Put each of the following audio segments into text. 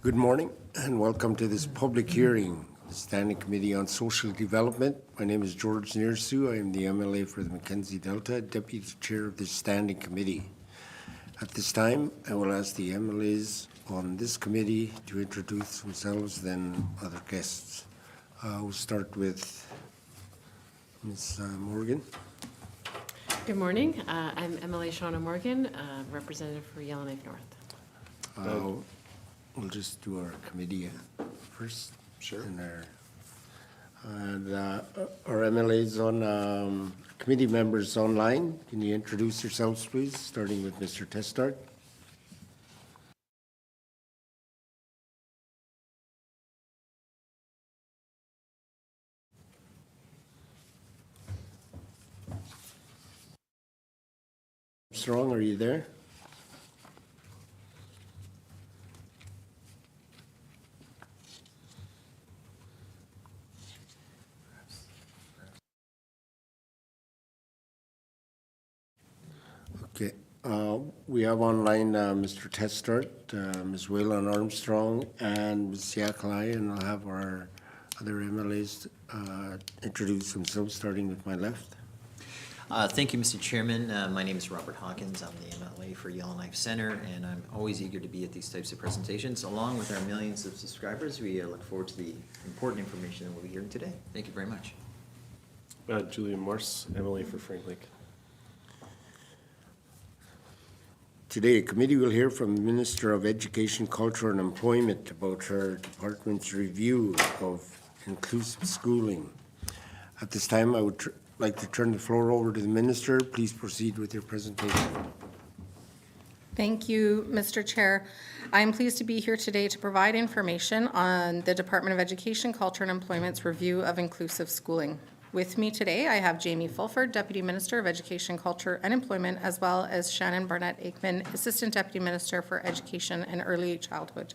Good morning and welcome to this public hearing, the Standing Committee on Social Development. My name is George Nearsu. I am the MLA for the Mackenzie Delta, Deputy Chair of this Standing Committee. At this time, I will ask the MLAs on this committee to introduce themselves, then other guests. We'll start with Ms. Morgan. Good morning. I'm MLA Shauna Morgan, representative for Yellowknife North. We'll just do our committee first. Sure. And our MLAs on committee members online. Can you introduce yourselves, please, starting with Mr. Testart? Armstrong, are you there? Okay. We have online Mr. Testart, Ms. Waylon Armstrong, and Ms. Yakalai, and I'll have our other MLAs introduce themselves, starting with my left. Thank you, Mr. Chairman. My name is Robert Hawkins. I'm the MLA for Yellowknife Center, and I'm always eager to be at these types of presentations. Along with our millions of subscribers, we look forward to the important information that we'll be hearing today. Thank you very much. Julian Morse, MLA for Frank Lake. Today, a committee will hear from the Minister of Education, Culture and Employment about her department's review of inclusive schooling. At this time, I would like to turn the floor over to the Minister. Please proceed with your presentation. Thank you, Mr. Chair. I am pleased to be here today to provide information on the Department of Education, Culture and Employment's review of inclusive schooling. With me today, I have Jamie Fulford, Deputy Minister of Education, Culture and Employment, as well as Shannon Barnett-Aikman, Assistant Deputy Minister for Education and Early Childhood.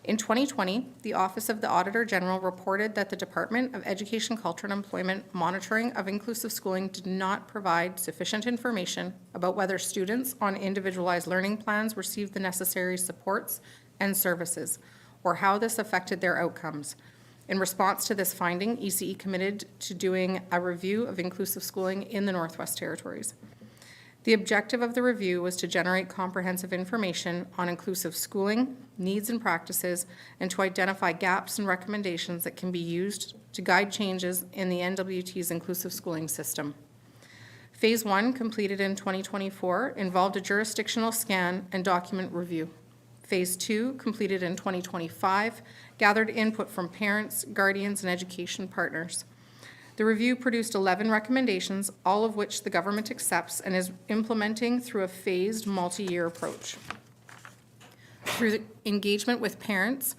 In 2020, the Office of the Auditor General reported that the Department of Education, Culture and Employment monitoring of inclusive schooling did not provide sufficient information about whether students on individualized learning plans received the necessary supports and services, or how this affected their outcomes. In response to this finding, ECE committed to doing a review of inclusive schooling in the Northwest Territories. The objective of the review was to generate comprehensive information on inclusive schooling, needs and practices, and to identify gaps and recommendations that can be used to guide changes in the NWT's inclusive schooling system. Phase 1, completed in 2024, involved a jurisdictional scan and document review. Phase 2, completed in 2025, gathered input from parents, guardians, and education partners. The review produced 11 recommendations, all of which the government accepts and is implementing through a phased multi-year approach. Through the engagement with parents,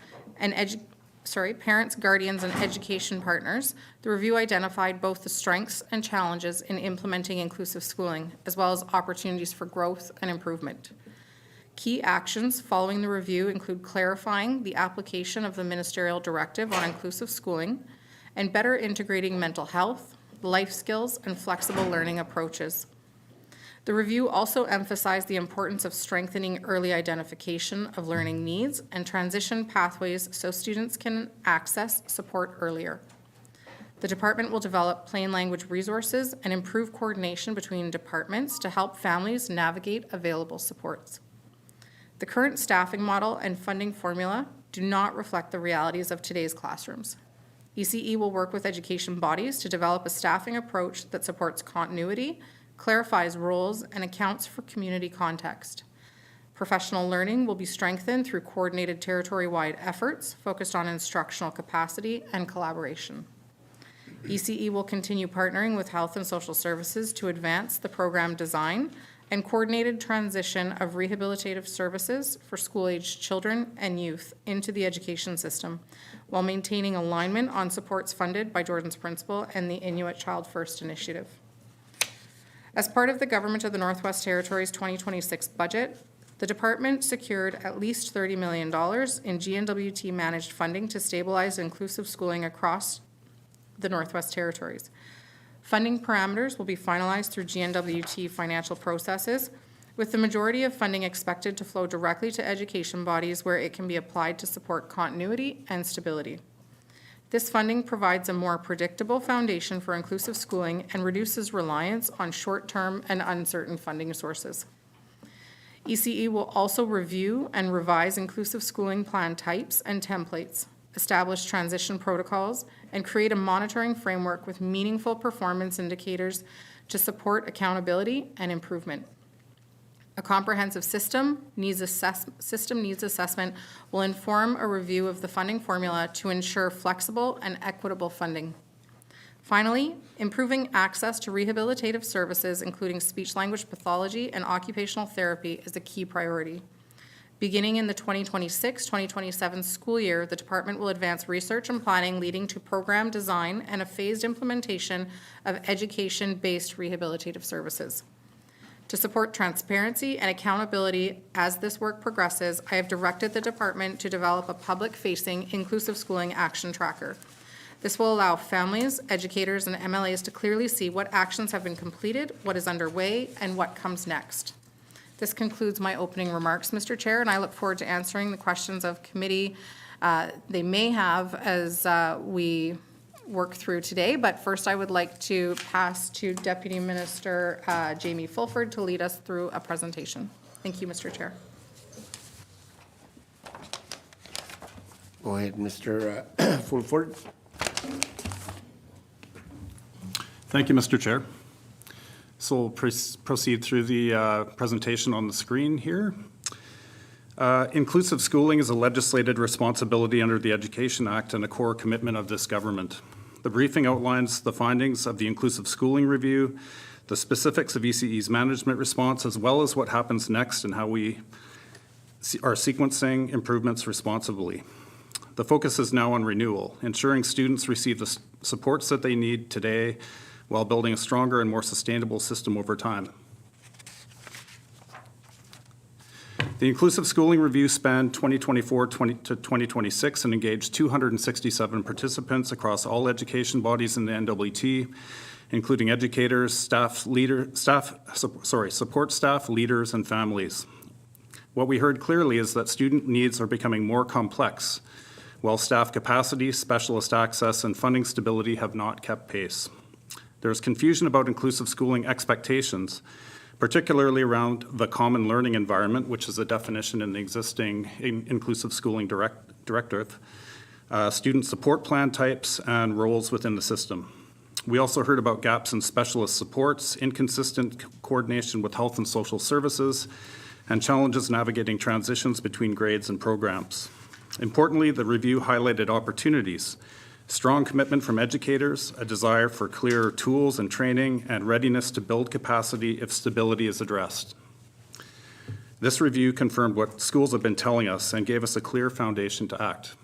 guardians, and education partners, the review identified both the strengths and challenges in implementing inclusive schooling, as well as opportunities for growth and improvement. Key actions following the review include clarifying the application of the ministerial directive on inclusive schooling and better integrating mental health, life skills, and flexible learning approaches. The review also emphasized the importance of strengthening early identification of learning needs and transition pathways so students can access support earlier. The department will develop plain language resources and improve coordination between departments to help families navigate available supports. The current staffing model and funding formula do not reflect the realities of today's classrooms. ECE will work with education bodies to develop a staffing approach that supports continuity, clarifies roles, and accounts for community context. Professional learning will be strengthened through coordinated territory-wide efforts focused on instructional capacity and collaboration. ECE will continue partnering with health and social services to advance the program design and coordinated transition of rehabilitative services for school-aged children and youth into the education system, while maintaining alignment on supports funded by Jordan's Principle and the Inuit Child First Initiative. As part of the Government of the Northwest Territories 2026 budget, the department secured at least $30 million in GNWT managed funding to stabilize inclusive schooling across the Northwest Territories. Funding parameters will be finalized through GNWT financial processes, with the majority of funding expected to flow directly to education bodies where it can be applied to support continuity and stability. This funding provides a more predictable foundation for inclusive schooling and reduces reliance on short-term and uncertain funding sources. ECE will also review and revise inclusive schooling plan types and templates, establish transition protocols, and create a monitoring framework with meaningful performance indicators to support accountability and improvement. A comprehensive system needs assessment will inform a review of the funding formula to ensure flexible and equitable funding. Finally, improving access to rehabilitative services, including speech-language pathology and occupational therapy, is a key priority. Beginning in the 2026-2027 school year, the department will advance research and planning leading to program design and a phased implementation of education-based rehabilitative services. To support transparency and accountability as this work progresses, I have directed the department to develop a public-facing inclusive schooling action tracker. This will allow families, educators, and MLAs to clearly see what actions have been completed, what is underway, and what comes next. This concludes my opening remarks, Mr. Chair, and I look forward to answering the questions of committee they may have as we work through today. But first, I would like to pass to Deputy Minister Jamie Fulford to lead us through a presentation. Thank you, Mr. Chair. Go ahead, Mr. Fulford. Thank you, Mr. Chair. So we'll proceed through the presentation on the screen here. Inclusive schooling is a legislated responsibility under the Education Act and a core commitment of this government. The briefing outlines the findings of the Inclusive Schooling Review, the specifics of ECE's management response, as well as what happens next and how we are sequencing improvements responsibly. The focus is now on renewal, ensuring students receive the supports that they need today while building a stronger and more sustainable system over time. The Inclusive Schooling Review spanned 2024 to 2026 and engaged 267 participants across all education bodies in the NWT, including educators, support staff, leaders, and families. What we heard clearly is that student needs are becoming more complex, while staff capacity, specialist access, and funding stability have not kept pace. There's confusion about inclusive schooling expectations, particularly around the common learning environment, which is a definition in the existing inclusive schooling directive, student support plan types, and roles within the system. We also heard about gaps in specialist supports, inconsistent coordination with health and social services, and challenges navigating transitions between grades and programs. Importantly, the review highlighted opportunities, strong commitment from educators, a desire for clearer tools and training, and readiness to build capacity if stability is addressed. This review confirmed what schools have been telling us and gave us a clear foundation to act.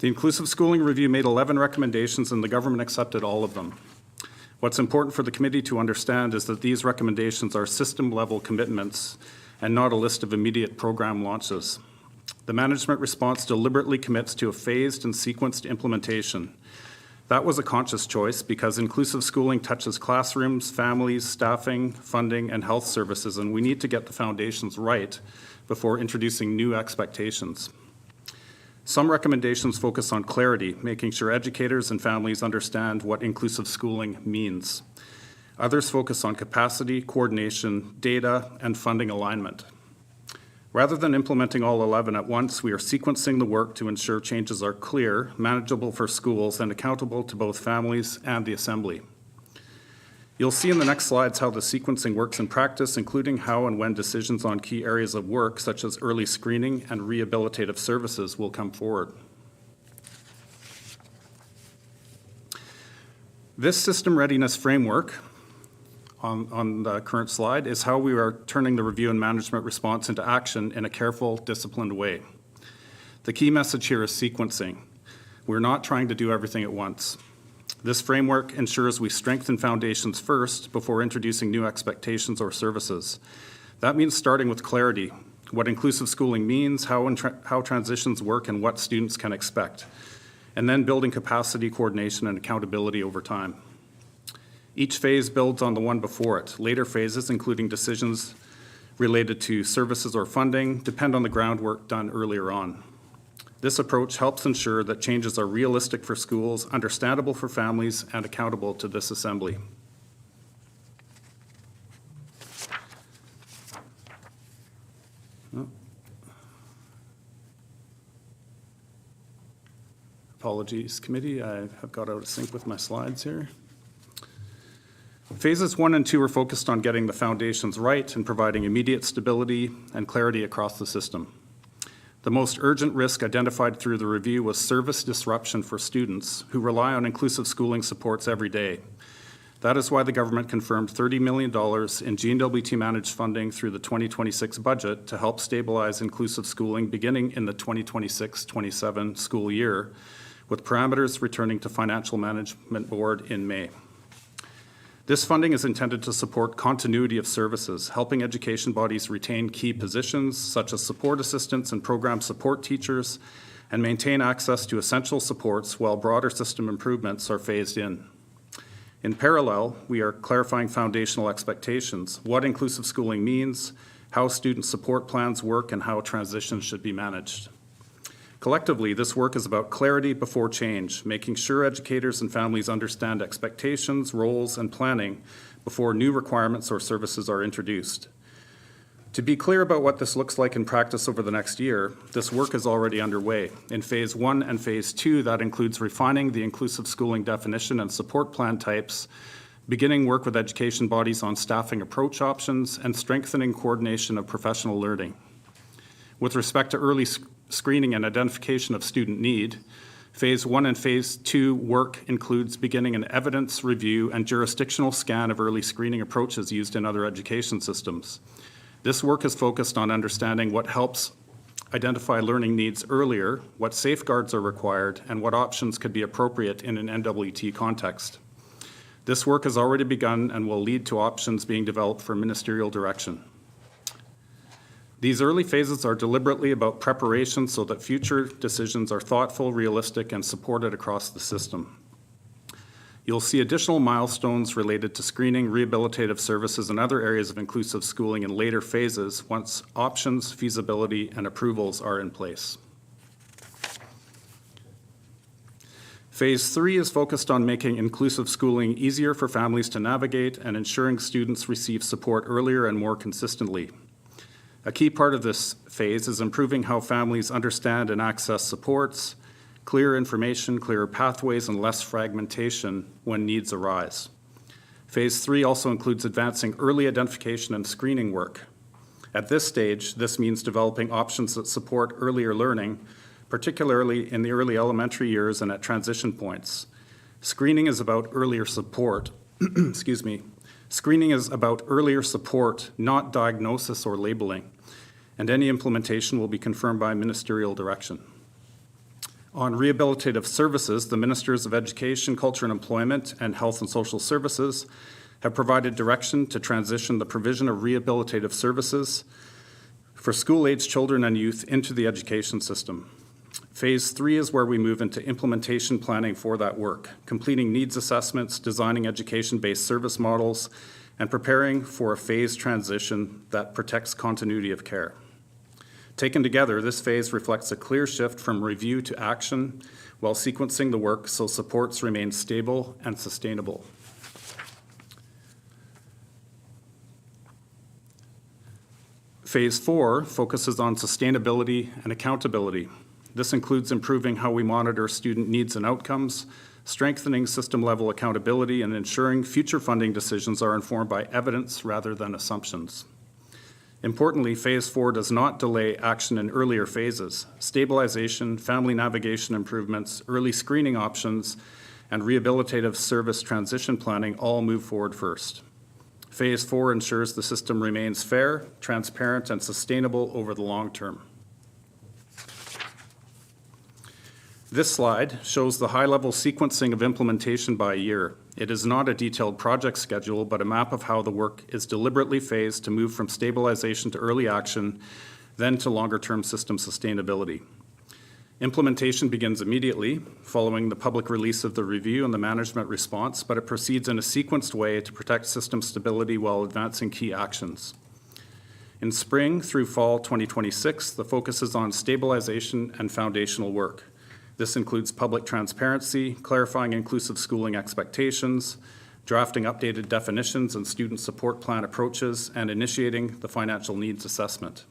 The Inclusive Schooling Review made 11 recommendations and the government accepted all of them. What's important for the committee to understand is that these recommendations are system-level commitments and not a list of immediate program launches. The management response deliberately commits to a phased and sequenced implementation. That was a conscious choice because inclusive schooling touches classrooms, families, staffing, funding, and health services, and we need to get the foundations right before introducing new expectations. Some recommendations focus on clarity, making sure educators and families understand what inclusive schooling means. Others focus on capacity, coordination, data, and funding alignment. Rather than implementing all 11 at once, we are sequencing the work to ensure changes are clear, manageable for schools, and accountable to both families and the Assembly. You'll see in the next slides how the sequencing works in practice, including how and when decisions on key areas of work, such as early screening and rehabilitative services, will come forward. This system readiness framework on the current slide is how we are turning the review and management response into action in a careful, disciplined way. The key message here is sequencing. We're not trying to do everything at once. This framework ensures we strengthen foundations first before introducing new expectations or services. That means starting with clarity, what inclusive schooling means, how transitions work, and what students can expect, and then building capacity, coordination, and accountability over time. Each phase builds on the one before it. Later phases, including decisions related to services or funding, depend on the groundwork done earlier on. This approach helps ensure that changes are realistic for schools, understandable for families, and accountable to this Assembly. Apologies, committee, I have got out of sync with my slides here. Phases 1 and 2 are focused on getting the foundations right and providing immediate stability and clarity across the system. The most urgent risk identified through the review was service disruption for students who rely on inclusive schooling supports every day. That is why the government confirmed $30 million in GNWT managed funding through the 2026 budget to help stabilize inclusive schooling beginning in the 2026-27 school year, with parameters returning to Financial Management Board in May. This funding is intended to support continuity of services, helping education bodies retain key positions such as support assistants and program support teachers, and maintain access to essential supports while broader system improvements are phased in. In parallel, we are clarifying foundational expectations, what inclusive schooling means, how student support plans work, and how transitions should be managed. Collectively, this work is about clarity before change, making sure educators and families understand expectations, roles, and planning before new requirements or services are introduced. To be clear about what this looks like in practice over the next year, this work is already underway. In Phase 1 and Phase 2, that includes refining the inclusive schooling definition and support plan types, beginning work with education bodies on staffing approach options, and strengthening coordination of professional learning. With respect to early screening and identification of student need, Phase 1 and Phase 2 work includes beginning an evidence review and jurisdictional scan of early screening approaches used in other education systems. This work is focused on understanding what helps identify learning needs earlier, what safeguards are required, and what options could be appropriate in an NWT context. This work has already begun and will lead to options being developed for ministerial direction. These early phases are deliberately about preparation so that future decisions are thoughtful, realistic, and supported across the system. You'll see additional milestones related to screening, rehabilitative services, and other areas of inclusive schooling in later phases once options, feasibility, and approvals are in place. Phase 3 is focused on making inclusive schooling easier for families to navigate and ensuring students receive support earlier and more consistently. A key part of this phase is improving how families understand and access supports, clear information, clearer pathways, and less fragmentation when needs arise. Phase 3 also includes advancing early identification and screening work. At this stage, this means developing options that support earlier learning, particularly in the early elementary years and at transition points. Screening is about earlier support, Screening is about earlier support, not diagnosis or labeling, and any implementation will be confirmed by ministerial direction. On rehabilitative services, the Ministers of Education, Culture and Employment, and Health and Social Services have provided direction to transition the provision of rehabilitative services for school-aged children and youth into the education system. Phase 3 is where we move into implementation planning for that work, completing needs assessments, designing education-based service models, and preparing for a phased transition that protects continuity of care. Taken together, this phase reflects a clear shift from review to action while sequencing the work so supports remain stable and sustainable. Phase 4 focuses on sustainability and accountability. This includes improving how we monitor student needs and outcomes, strengthening system-level accountability, and ensuring future funding decisions are informed by evidence rather than assumptions. Importantly, Phase 4 does not delay action in earlier phases. Stabilization, family navigation improvements, early screening options, and rehabilitative service transition planning all move forward first. Phase 4 ensures the system remains fair, transparent, and sustainable over the long term. This slide shows the high-level sequencing of implementation by year. It is not a detailed project schedule, but a map of how the work is deliberately phased to move from stabilization to early action, then to longer-term system sustainability. Implementation begins immediately following the public release of the review and the management response, but it proceeds in a sequenced way to protect system stability while advancing key actions. In spring through fall 2026, the focus is on stabilization and foundational work. This includes public transparency, clarifying inclusive schooling expectations, drafting updated definitions and student support plan approaches, and initiating the financial needs assessment.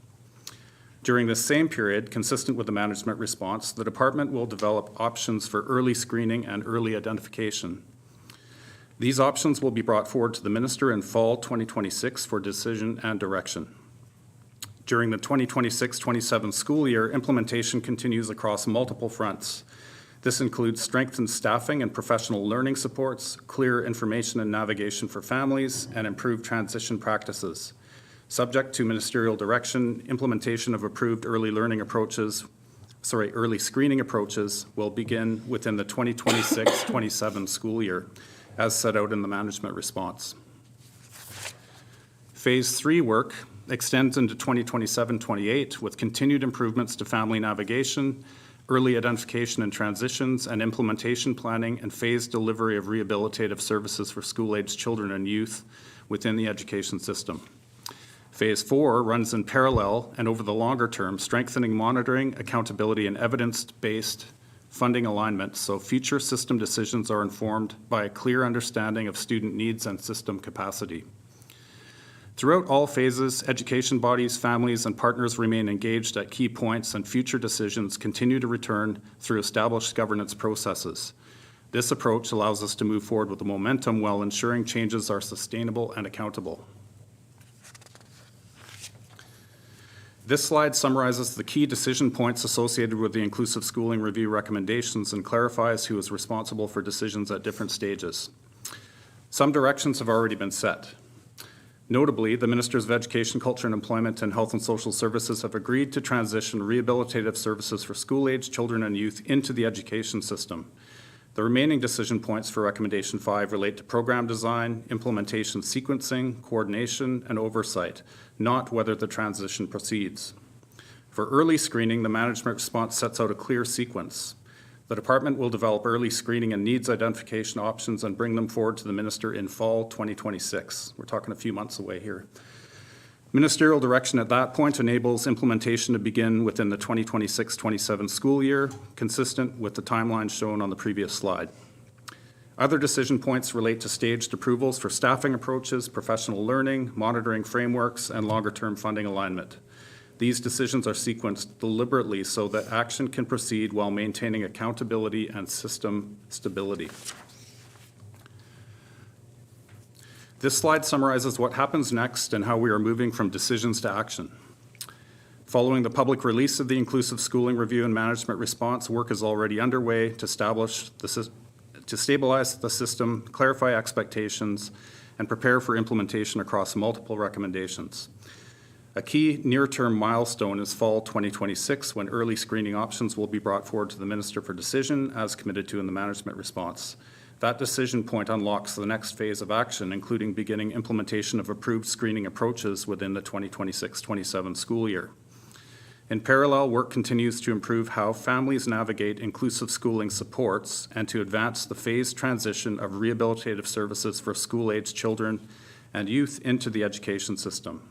During this same period, consistent with the management response, the department will develop options for early screening and early identification. These options will be brought forward to the minister in fall 2026 for decision and direction. During the 2026-27 school year, implementation continues across multiple fronts. This includes strengthened staffing and professional learning supports, clear information and navigation for families, and improved transition practices. Subject to ministerial direction, implementation of approved early screening approaches will begin within the 2026-27 school year, as set out in the management response. Phase 3 work extends into 2027-28 with continued improvements to family navigation, early identification and transitions, and implementation planning and phased delivery of rehabilitative services for school-aged children and youth within the education system. Phase 4 runs in parallel and over the longer term, strengthening monitoring, accountability, and evidence-based funding alignment so future system decisions are informed by a clear understanding of student needs and system capacity. Throughout all phases, education bodies, families, and partners remain engaged at key points, and future decisions continue to return through established governance processes. This approach allows us to move forward with the momentum while ensuring changes are sustainable and accountable. This slide summarizes the key decision points associated with the Inclusive Schooling Review recommendations and clarifies who is responsible for decisions at different stages. Some directions have already been set. Notably, the Ministers of Education, Culture and Employment and Health and Social Services have agreed to transition rehabilitative services for school-aged children and youth into the education system. The remaining decision points for Recommendation 5 relate to program design, implementation sequencing, coordination, and oversight, not whether the transition proceeds. For early screening, the management response sets out a clear sequence. The department will develop early screening and needs identification options and bring them forward to the minister in fall 2026. We're talking a few months away here. Ministerial direction at that point enables implementation to begin within the 2026-27 school year, consistent with the timeline shown on the previous slide. Other decision points relate to staged approvals for staffing approaches, professional learning, monitoring frameworks, and longer-term funding alignment. These decisions are sequenced deliberately so that action can proceed while maintaining accountability and system stability. This slide summarizes what happens next and how we are moving from decisions to action. Following the public release of the Inclusive Schooling Review and Management Response, work is already underway to stabilize the system, clarify expectations, and prepare for implementation across multiple recommendations. A key near-term milestone is fall 2026, when early screening options will be brought forward to the minister for decision, as committed to in the management response. That decision point unlocks the next phase of action, including beginning implementation of approved screening approaches within the 2026-27 school year. In parallel, work continues to improve how families navigate inclusive schooling supports and to advance the phased transition of rehabilitative services for school-aged children and youth into the education system.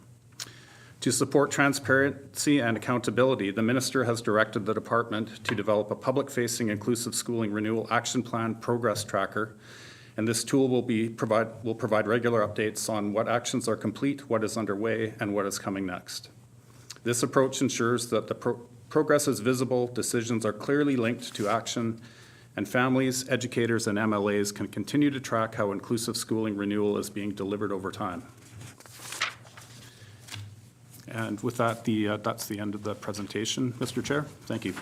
To support transparency and accountability, the minister has directed the department to develop a public-facing inclusive schooling renewal action plan progress tracker, and this tool will provide regular updates on what actions are complete, what is underway, and what is coming next. This approach ensures that the progress is visible, decisions are clearly linked to action, and families, educators, and MLAs can continue to track how inclusive schooling renewal is being delivered over time. And with that, that's the end of the presentation, Mr. Chair. Thank you.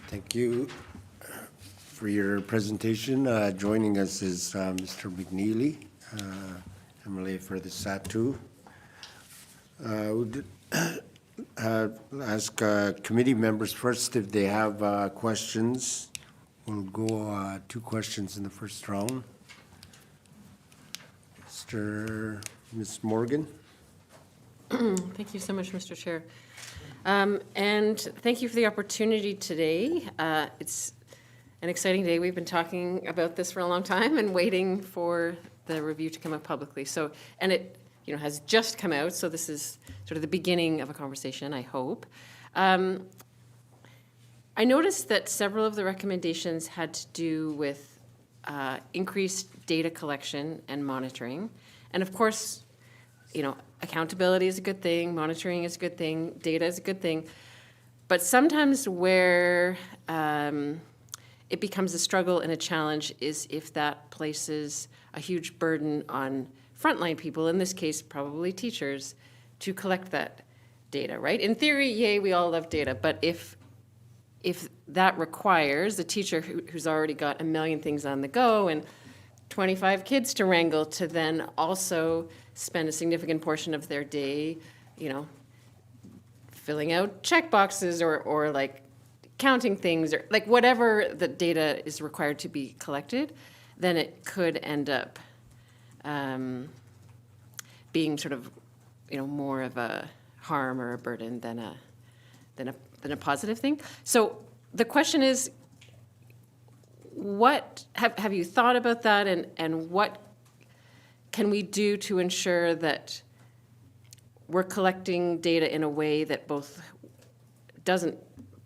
Thank you for your presentation. Joining us is Mr. McNeely, MLA for the SAT2. Would ask committee members first if they have questions. We'll go 2 questions in the first round. Ms. Morgan. Thank you so much, Mr. Chair. And thank you for the opportunity today. It's an exciting day. We've been talking about this for a long time and waiting for the review to come out publicly. So, and it, has just come out, so this is sort of the beginning of a conversation, I hope. I noticed that several of the recommendations had to do with increased data collection and monitoring. And of course, accountability is a good thing, monitoring is a good thing, data is a good thing. But sometimes where it becomes a struggle and a challenge is if that places a huge burden on frontline people, in this case, probably teachers, to collect that data, right? In theory, yay, we all love data, but if that requires a teacher who's already got a million things on the go and 25 kids to wrangle to then also spend a significant portion of their day, filling out check boxes or like counting things or like whatever the data is required to be collected, then it could end up being sort of, more of a harm or a burden than a positive thing. So the question is, what have you thought about that, and what can we do to ensure that we're collecting data in a way that both doesn't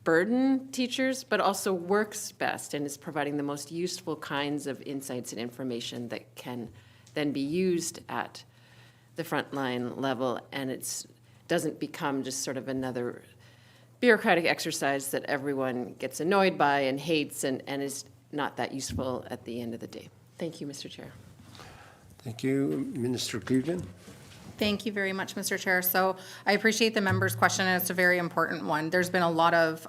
burden teachers, but also works best and is providing the most useful kinds of insights and information that can then be used at the frontline level, and it doesn't become just sort of another bureaucratic exercise that everyone gets annoyed by and hates and is not that useful at the end of the day. Thank you, Mr. Chair. Thank you. Minister Cleveland. Thank you very much, Mr. Chair. So I appreciate the member's question, and it's a very important one. There's been a lot of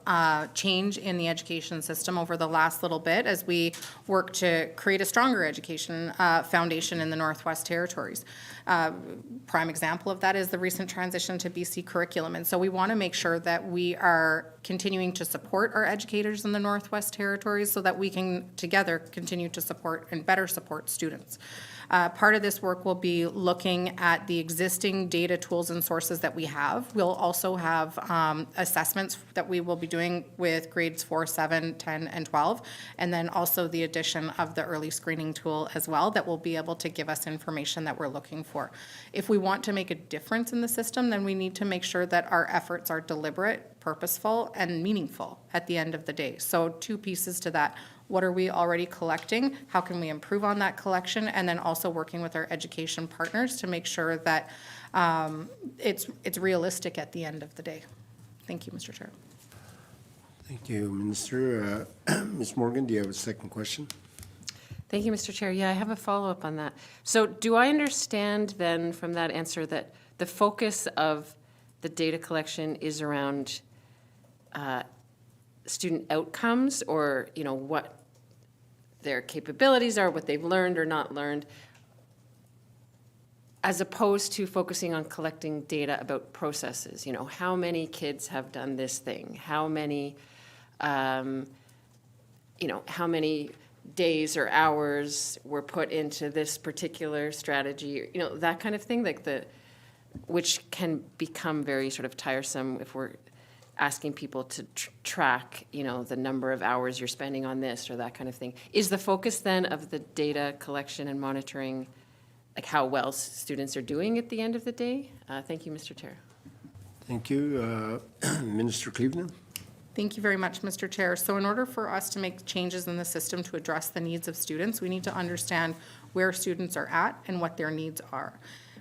change in the education system over the last little bit as we work to create a stronger education foundation in the Northwest Territories. Prime example of that is the recent transition to BC curriculum. And so we want to make sure that we are continuing to support our educators in the Northwest Territories so that we can together continue to support and better support students. Part of this work will be looking at the existing data tools and sources that we have. We'll also have assessments that we will be doing with grades 4, 7, 10, and 12, and then also the addition of the early screening tool as well that will be able to give us information that we're looking for. If we want to make a difference in the system, then we need to make sure that our efforts are deliberate, purposeful, and meaningful at the end of the day. So 2 pieces to that. What are we already collecting? How can we improve on that collection? And then also working with our education partners to make sure that it's realistic at the end of the day. Thank you, Mr. Chair. Thank you, Minister. Ms. Morgan, do you have a second question? Thank you, Mr. Chair. Yeah, I have a follow-up on that. So do I understand then from that answer that the focus of the data collection is around student outcomes, or what their capabilities are, what they've learned or not learned, as opposed to focusing on collecting data about processes? How many kids have done this thing? How many, how many days or hours were put into this particular strategy? That kind of thing, which can become very sort of tiresome if we're asking people to track, the number of hours you're spending on this or that kind of thing. Is the focus then of the data collection and monitoring, like how well students are doing at the end of the day? Thank you, Mr. Chair. Thank you. Minister Cleveland. Thank you very much, Mr. Chair. So in order for us to make changes in the system to address the needs of students, we need to understand where students are at and what their needs are.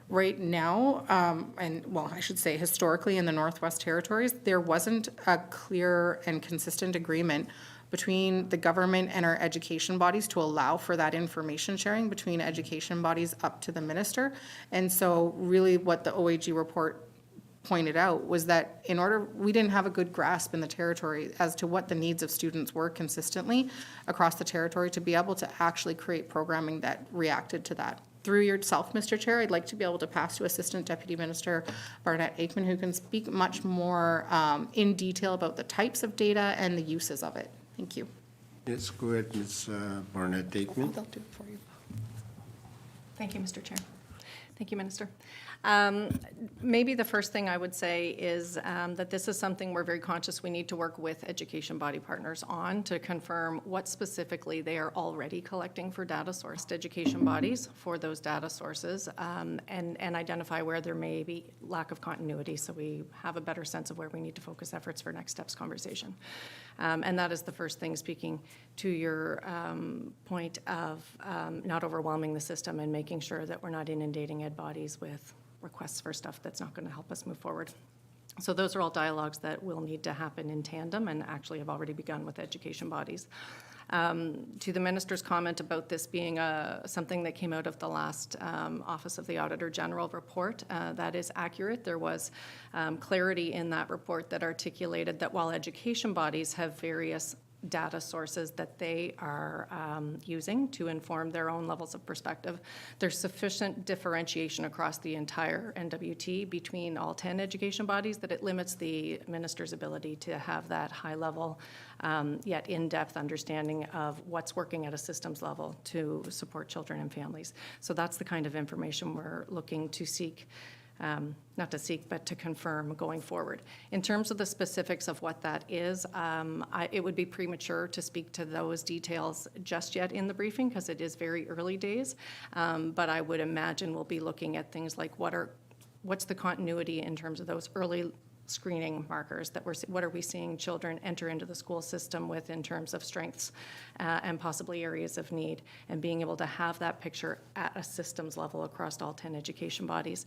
Right now, I should say historically in the Northwest Territories, there wasn't a clear and consistent agreement between the government and our education bodies to allow for that information sharing between education bodies up to the minister. And so really what the OAG report pointed out was that we didn't have a good grasp in the territory as to what the needs of students were consistently across the territory to be able to actually create programming that reacted to that. Through yourself, Mr. Chair, I'd like to be able to pass to Assistant Deputy Minister Barnett Aikman, who can speak much more in detail about the types of data and the uses of it. Thank you. Yes, go ahead, Ms. Barnett Aikman. They'll do it for you. Thank you, Mr. Chair. Thank you, Minister. Maybe the first thing I would say is that this is something we're very conscious we need to work with education body partners on to confirm what specifically they are already collecting for data-sourced education bodies for those data sources, and identify where there may be lack of continuity so we have a better sense of where we need to focus efforts for next steps conversation. And that is the first thing, speaking to your point of not overwhelming the system and making sure that we're not inundating ed bodies with requests for stuff that's not going to help us move forward. So those are all dialogues that will need to happen in tandem and actually have already begun with education bodies. To the minister's comment about this being something that came out of the last Office of the Auditor General report, that is accurate. There was clarity in that report that articulated that while education bodies have various data sources that they are using to inform their own levels of perspective, there's sufficient differentiation across the entire NWT between all 10 education bodies that it limits the minister's ability to have that high level yet in-depth understanding of what's working at a systems level to support children and families. So that's the kind of information we're looking to seek. Not to seek, but to confirm going forward. In terms of the specifics of what that is, it would be premature to speak to those details just yet in the briefing because it is very early days. But I would imagine we'll be looking at things like what's the continuity in terms of those early screening markers that what are we seeing children enter into the school system with in terms of strengths and possibly areas of need, and being able to have that picture at a systems level across all 10 education bodies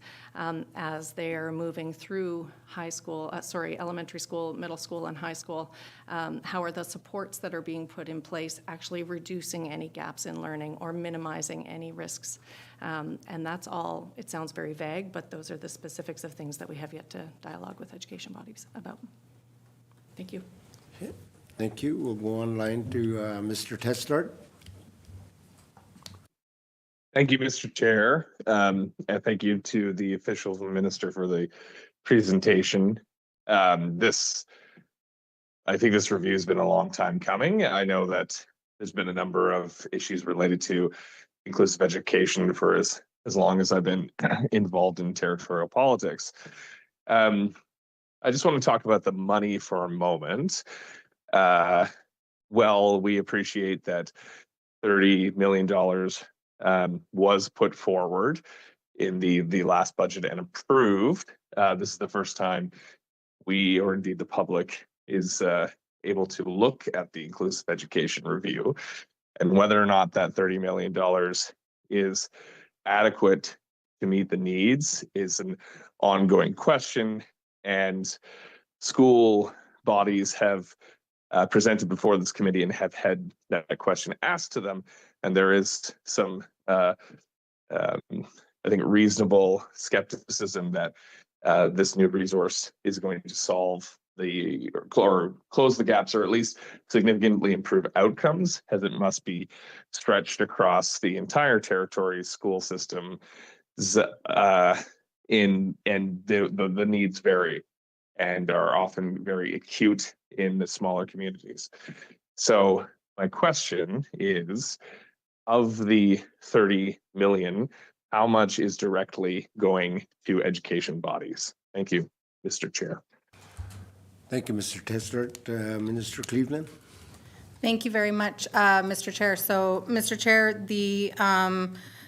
as they are moving through elementary school, middle school, and high school. How are the supports that are being put in place actually reducing any gaps in learning or minimizing any risks? And that's all. It sounds very vague, but those are the specifics of things that we have yet to dialogue with education bodies about. Thank you. Okay. Thank you. We'll go online to Mr. Testart. Thank you, Mr. Chair, and thank you to the officials and minister for the presentation. I think this review has been a long time coming. I know that there's been a number of issues related to inclusive education for as long as I've been involved in territorial politics. I just want to talk about the money for a moment. Well, we appreciate that $30 million was put forward in the last budget and approved. This is the first time we, or indeed the public, is able to look at the inclusive education review, and whether or not that $30 million is adequate to meet the needs is an ongoing question. And school bodies have presented before this committee and have had that question asked to them. And there is some, I think, reasonable skepticism that this new resource is going to solve or close the gaps, or at least significantly improve outcomes, as it must be stretched across the entire territory school system. And the needs vary and are often very acute in the smaller communities. So my question is, of the 30 million, how much is directly going to education bodies? Thank you, Mr. Chair. Thank you, Mr. Testart. Minister Cleveland. Thank you very much, Mr. Chair. So, Mr. Chair, the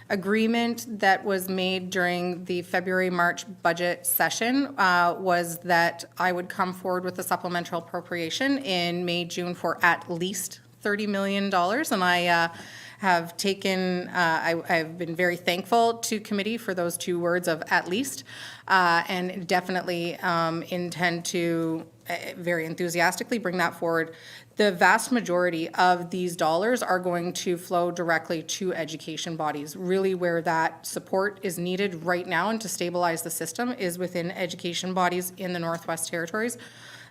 agreement that was made during the February-March budget session was that I would come forward with a supplemental appropriation in May-June for at least $30 million. And I have taken, I've been very thankful to committee for those two words of at least, and definitely intend to very enthusiastically bring that forward. The vast majority of these dollars are going to flow directly to education bodies. Really where that support is needed right now and to stabilize the system is within education bodies in the Northwest Territories.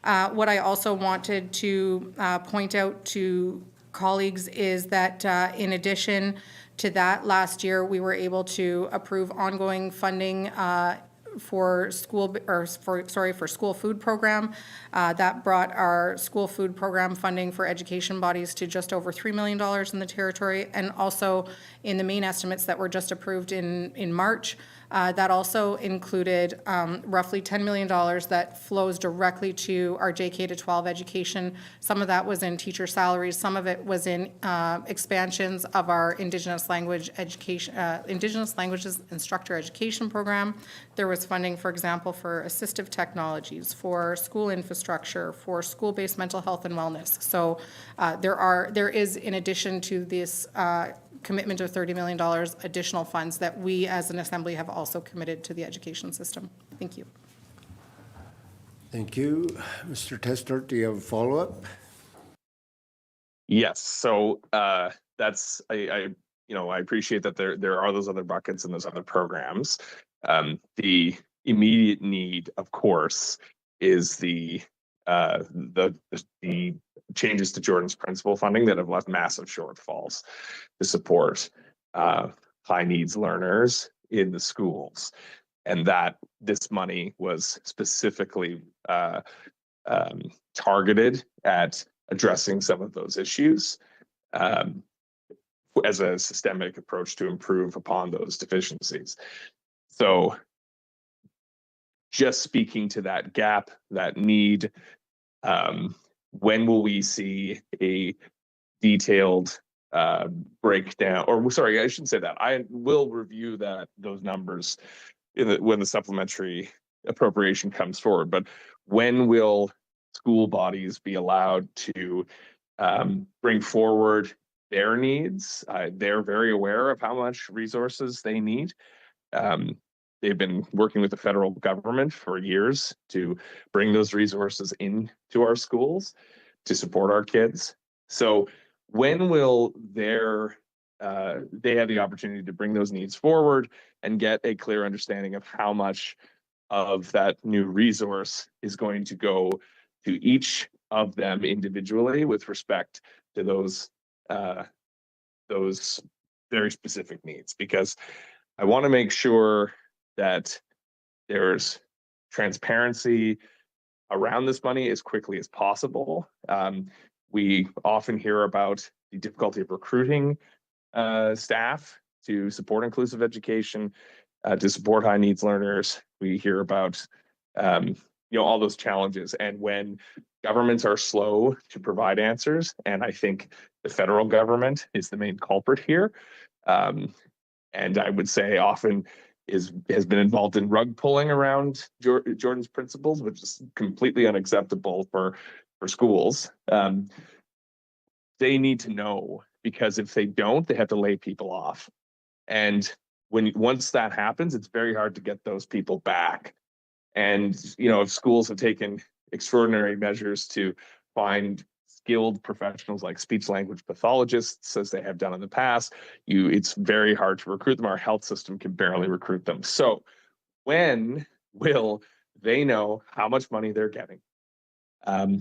What I also wanted to point out to colleagues is that in addition to that, last year we were able to approve ongoing funding for school food program. That brought our school food program funding for education bodies to just over $3 million in the territory, and also in the main estimates that were just approved in March, That also included roughly $10 million that flows directly to our JK to 12 education. Some of that was in teacher salaries, some of it was in expansions of our Indigenous language education, Indigenous languages instructor education program. There was funding, for example, for assistive technologies, for school infrastructure, for school-based mental health and wellness. So there is, in addition to this commitment of $30 million additional funds that we as an assembly have also committed to the education system. Thank you. Thank you. Mr. Testart, do you have a follow-up? Yes, so that's I appreciate that there are those other buckets and those other programs. The immediate need, of course, is the changes to Jordan's principal funding that have left massive shortfalls to support high needs learners in the schools, and that this money was specifically targeted at addressing some of those issues as a systemic approach to improve upon those deficiencies. So just speaking to that gap, that need, when will we see a detailed breakdown, or sorry, I shouldn't say that. I will review those numbers when the supplementary appropriation comes forward, but when will school bodies be allowed to bring forward their needs? They're very aware of how much resources they need. They've been working with the federal government for years to bring those resources into our schools to support our kids. So when will they have the opportunity to bring those needs forward and get a clear understanding of how much of that new resource is going to go to each of them individually with respect to those very specific needs? Because I want to make sure that there's transparency around this money as quickly as possible. We often hear about the difficulty of recruiting staff to support inclusive education, to support high needs learners. We hear about all those challenges, and when governments are slow to provide answers, and I think the federal government is the main culprit here, and I would say often has been involved in rug pulling around Jordan's principles, which is completely unacceptable for schools. They need to know, because if they don't, they have to lay people off. And once that happens, it's very hard to get those people back. And, if schools have taken extraordinary measures to find skilled professionals like speech language pathologists, as they have done in the past, it's very hard to recruit them. Our health system can barely recruit them. So when will they know how much money they're getting?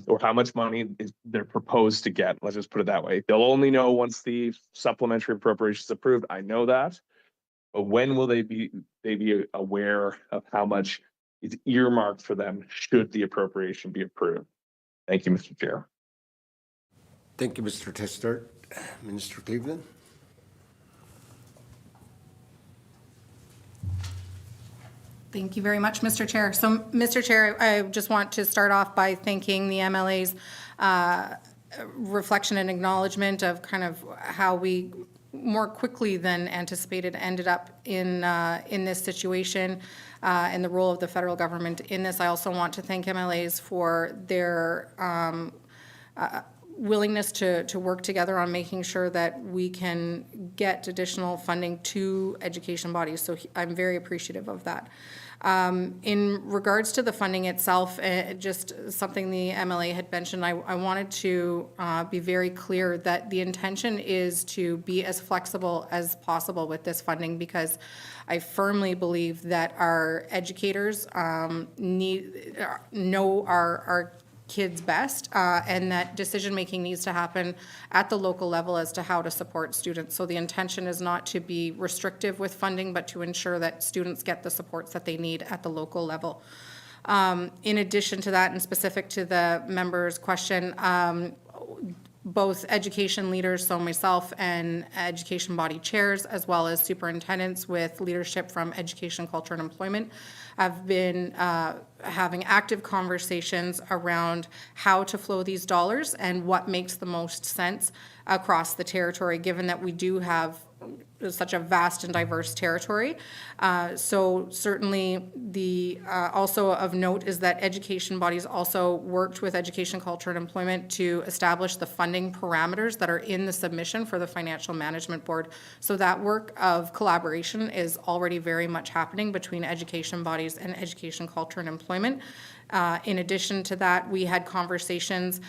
Or how much money they're proposed to get? Let's just put it that way. They'll only know once the supplementary appropriation is approved. I know that. But when will they be aware of how much is earmarked for them should the appropriation be approved? Thank you, Mr. Chair. Thank you, Mr. Testart. Minister Cleveland. Thank you very much, Mr. Chair. So, Mr. Chair, I just want to start off by thanking the MLA's reflection and acknowledgement of kind of how we more quickly than anticipated ended up in this situation and the role of the federal government in this. I also want to thank MLAs for their willingness to work together on making sure that we can get additional funding to education bodies. So I'm very appreciative of that. In regards to the funding itself, just something the MLA had mentioned, I wanted to be very clear that the intention is to be as flexible as possible with this funding, because I firmly believe that our educators know our kids best, and that decision-making needs to happen at the local level as to how to support students. So the intention is not to be restrictive with funding, but to ensure that students get the supports that they need at the local level. In addition to that, and specific to the member's question, both education leaders, so myself and education body chairs, as well as superintendents with leadership from Education, Culture, and Employment, have been having active conversations around how to flow these dollars and what makes the most sense across the territory, given that we do have such a vast and diverse territory. So certainly also of note is that education bodies also worked with Education, Culture, and Employment to establish the funding parameters that are in the submission for the Financial Management Board. So that work of collaboration is already very much happening between education bodies and Education, Culture, and Employment. In addition to that, we had conversations,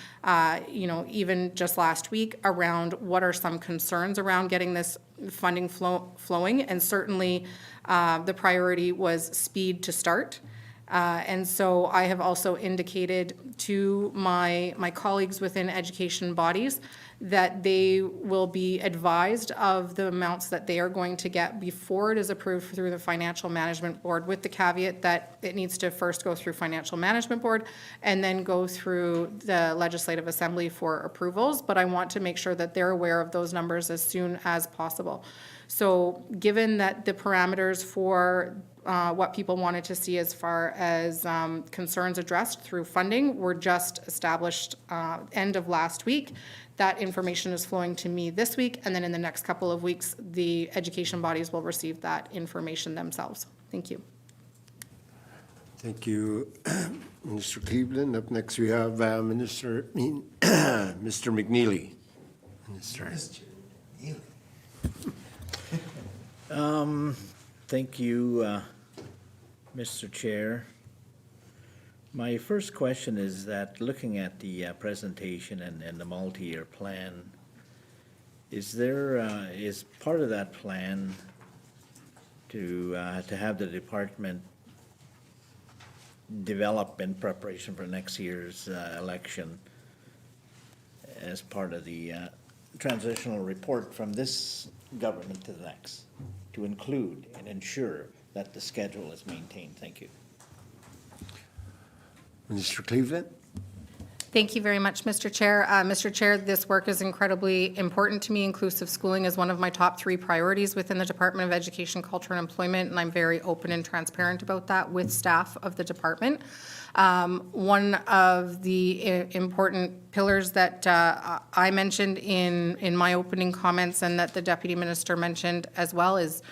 even just last week around what are some concerns around getting this funding flowing, and certainly the priority was speed to start. And so I have also indicated to my colleagues within education bodies that they will be advised of the amounts that they are going to get before it is approved through the Financial Management Board, with the caveat that it needs to first go through Financial Management Board and then go through the Legislative Assembly for approvals. But I want to make sure that they're aware of those numbers as soon as possible. So given that the parameters for what people wanted to see as far as concerns addressed through funding were just established end of last week. That information is flowing to me this week, and then in the next couple of weeks, the education bodies will receive that information themselves. Thank you. Thank you, Minister Cleveland. Up next, we have Mr. McNeely. Minister. Thank you, Mr. Chair. My first question is that looking at the presentation and the multi-year plan, is part of that plan to have the department develop in preparation for next year's election as part of the transitional report from this government to the next, to include and ensure that the schedule is maintained? Thank you. Minister Cleveland. Thank you very much, Mr. Chair. Mr. Chair, this work is incredibly important to me. Inclusive schooling is one of my top 3 priorities within the Department of Education, Culture, and Employment, and I'm very open and transparent about that with staff of the department. One of the important pillars that I mentioned in my opening comments and that the Deputy Minister mentioned as well is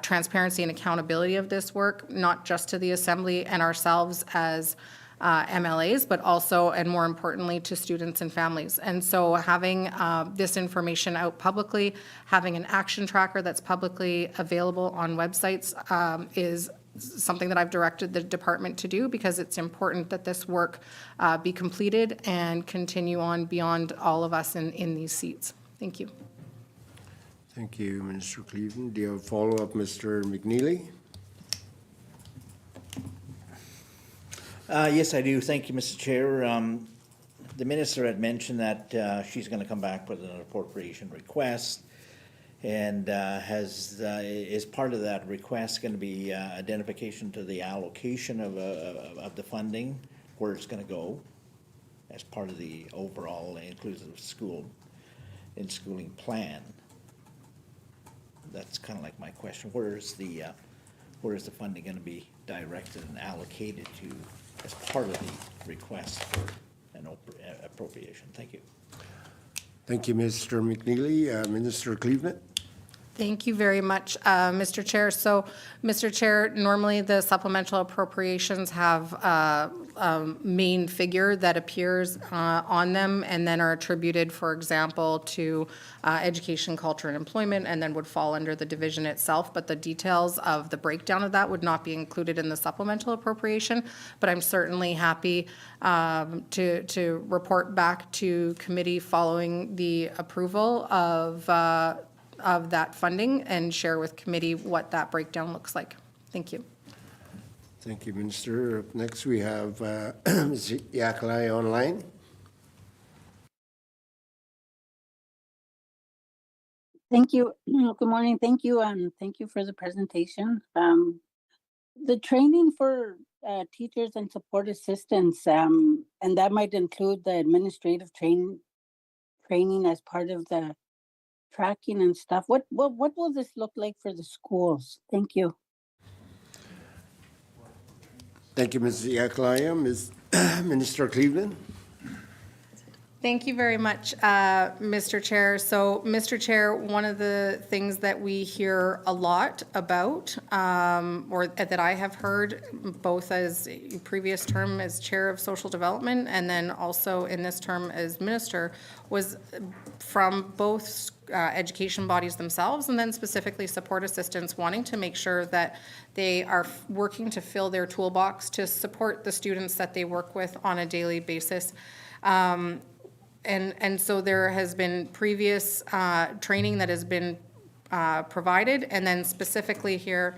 transparency and accountability of this work, not just to the Assembly and ourselves as MLAs, but also, and more importantly, to students and families. And so having this information out publicly, having an action tracker that's publicly available on websites is something that I've directed the department to do, because it's important that this work be completed and continue on beyond all of us in these seats. Thank you. Thank you, Minister Cleveland. Do you have a follow-up, Mr. McNeely? Yes, I do. Thank you, Mr. Chair. The minister had mentioned that she's going to come back with an appropriation request, and is part of that request going to be identification to the allocation of the funding, where it's going to go as part of the overall inclusive schooling plan? That's kind of like my question. Where is the funding going to be directed and allocated to as part of the request for an appropriation? Thank you. Thank you, Mr. McNeely. Minister Cleveland. Thank you very much, Mr. Chair. So, Mr. Chair, normally the supplemental appropriations have a main figure that appears on them and then are attributed, for example, to Education, Culture, and Employment, and then would fall under the division itself. But the details of the breakdown of that would not be included in the supplemental appropriation. But I'm certainly happy to report back to committee following the approval of that funding and share with committee what that breakdown looks like. Thank you. Thank you, Minister. Up next, we have Ms. Yakalai online. Thank you. Good morning. Thank you. Thank you for the presentation. The training for teachers and support assistants, and that might include the administrative training training as part of the tracking and stuff. What will this look like for the schools? Thank you. Thank you, Ms. Yakalaya. Ms. Minister Cleveland? Thank you very much, Mr. Chair. So, Mr. Chair, one of the things that we hear a lot about, or that I have heard, both as previous term as Chair of Social Development and then also in this term as Minister, was from both education bodies themselves and then specifically support assistants wanting to make sure that they are working to fill their toolbox to support the students that they work with on a daily basis. And so there has been previous training that has been provided, and then specifically here,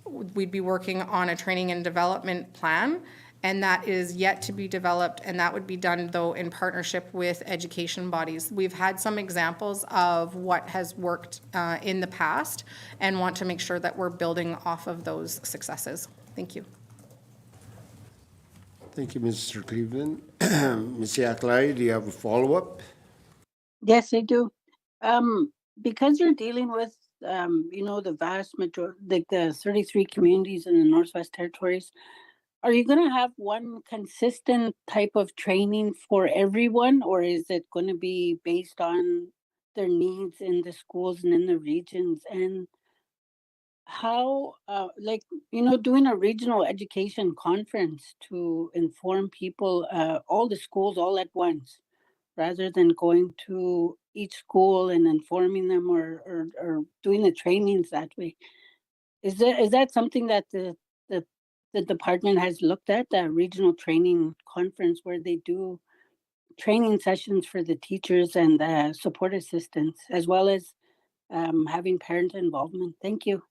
we'd be working on a training and development plan, and that is yet to be developed, and that would be done, though, in partnership with education bodies. We've had some examples of what has worked in the past and want to make sure that we're building off of those successes. Thank you. Thank you, Mr. Cleveland. Ms. Yakalaya, do you have a follow-up? Yes, I do. Because you're dealing with, the vast majority, like the 33 communities in the Northwest Territories, are you going to have one consistent type of training for everyone, or is it going to be based on their needs in the schools and in the regions? And how, doing a regional education conference to inform people, all the schools all at once, rather than going to each school and informing them or doing the trainings that way. Is that something that the department has looked at, the regional training conference where they do training sessions for the teachers and the support assistants, as well as having parent involvement? Thank you.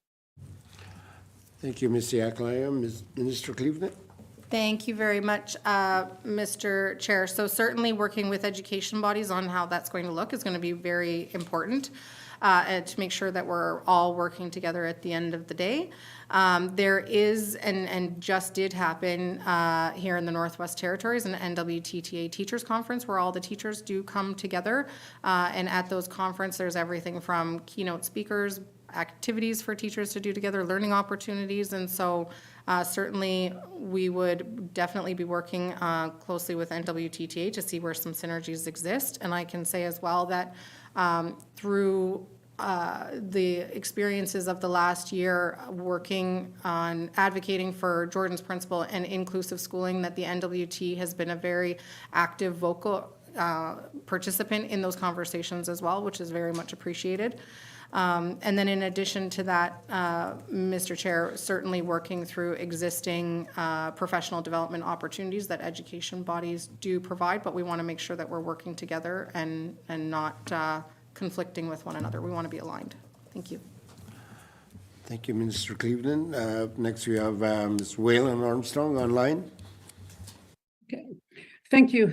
Thank you, Ms. Yakalaya. Ms. Minister Cleveland? Thank you very much, Mr. Chair. So certainly working with education bodies on how that's going to look is going to be very important and to make sure that we're all working together at the end of the day. There is, and just did happen here in the Northwest Territories, an NWTTA Teachers Conference where all the teachers do come together. And at those conferences, there's everything from keynote speakers, activities for teachers to do together, learning opportunities, and so certainly we would definitely be working closely with NWTTA to see where some synergies exist. And I can say as well that through the experiences of the last year working on advocating for Jordan's Principle and inclusive schooling, that the NWT has been a very active vocal participant in those conversations as well, which is very much appreciated. And then in addition to that, Mr. Chair, certainly working through existing professional development opportunities that education bodies do provide, but we want to make sure that we're working together and not conflicting with one another. We want to be aligned. Thank you. Thank you, Minister Cleveland. Next, we have Ms. Whalen Armstrong online. Okay, thank you.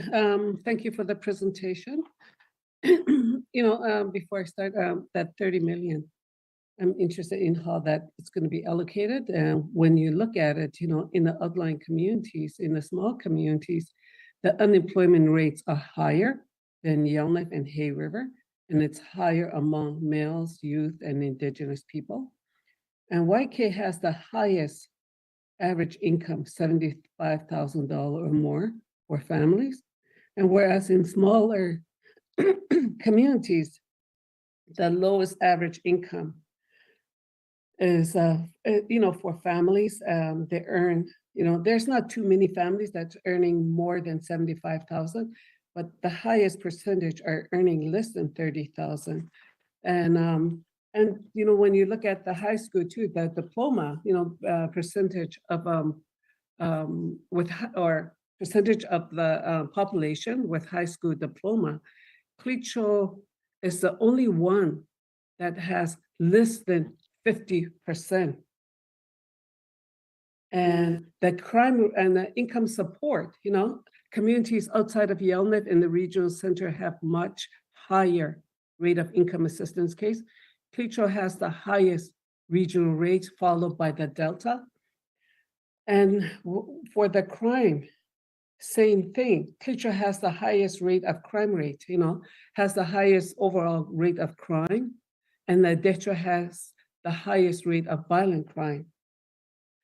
Thank you for the presentation. Before I start, that 30 million, I'm interested in how that is going to be allocated. When you look at it, in the outlying communities, in the small communities, the unemployment rates are higher than Yellowknife and Hay River, and it's higher among males, youth, and Indigenous people. And YK has the highest average income, $75,000 or more for families. And whereas in smaller communities, the lowest average income is, for families, they earn, there's not too many families that's earning more than 75,000, but the highest percentage are earning less than 30,000. And when you look at the high school too, the diploma, percentage of percentage of the population with high school diploma, Det'anchogh is the only one that has less than 50%. And the crime and the income support, communities outside of Yellowknife and the regional center have much higher rate of income assistance case. Det'anchogh has the highest regional rate, followed by the Delta. And for the crime, same thing. Kitchener has the highest rate of crime rate, has the highest overall rate of crime, and that Det'anchogh has the highest rate of violent crime.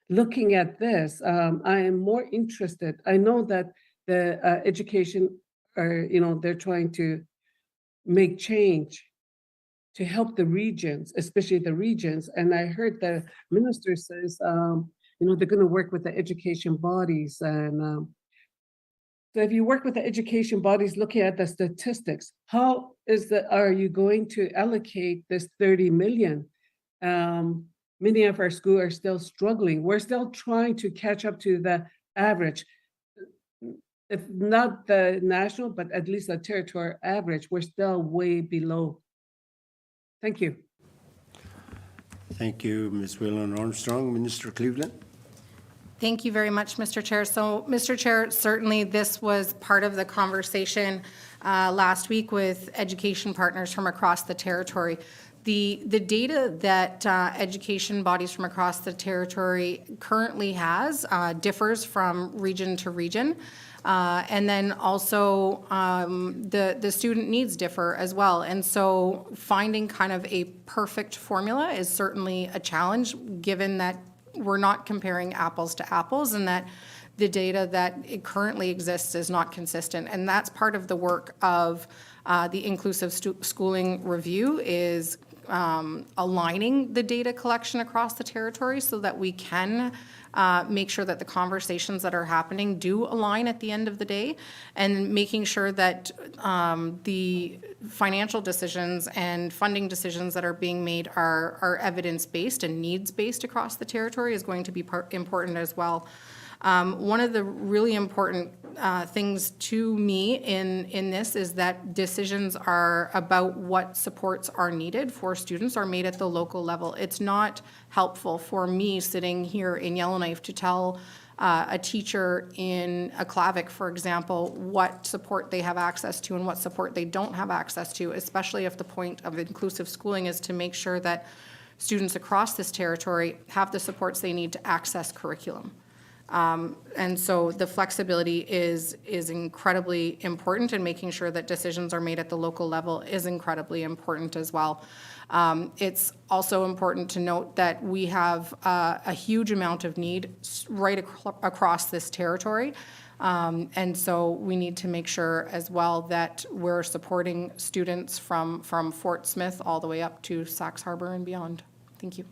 Looking at this, I am more interested. I know that the education are, they're trying to make change to help the regions, especially the regions. And I heard the minister says, they're going to work with the education bodies. And so if you work with the education bodies looking at the statistics, are you going to allocate this 30 million? Many of our schools are still struggling. We're still trying to catch up to the average. If not the national, but at least the territorial average, we're still way below. Thank you. Thank you, Ms. Whalen Armstrong. Minister Cleveland. Thank you very much, Mr. Chair. So, Mr. Chair, certainly this was part of the conversation last week with education partners from across the territory. The data that education bodies from across the territory currently has differs from region to region. And then also the student needs differ as well. And so finding kind of a perfect formula is certainly a challenge, given that we're not comparing apples to apples and that the data that it currently exists is not consistent. And that's part of the work of the Inclusive Schooling Review is aligning the data collection across the territory so that we can make sure that the conversations that are happening do align at the end of the day, and making sure that the financial decisions and funding decisions that are being made are evidence-based and needs-based across the territory is going to be important as well. One of the really important things to me in this is that decisions are about what supports are needed for students are made at the local level. It's not helpful for me sitting here in Yellowknife to tell a teacher in Aklavik, for example, what support they have access to and what support they don't have access to, especially if the point of inclusive schooling is to make sure that students across this territory have the supports they need to access curriculum. And so the flexibility is incredibly important, and making sure that decisions are made at the local level is incredibly important as well. It's also important to note that we have a huge amount of need right across this territory. And so we need to make sure as well that we're supporting students from Fort Smith all the way up to Sax Harbor and beyond. Thank you.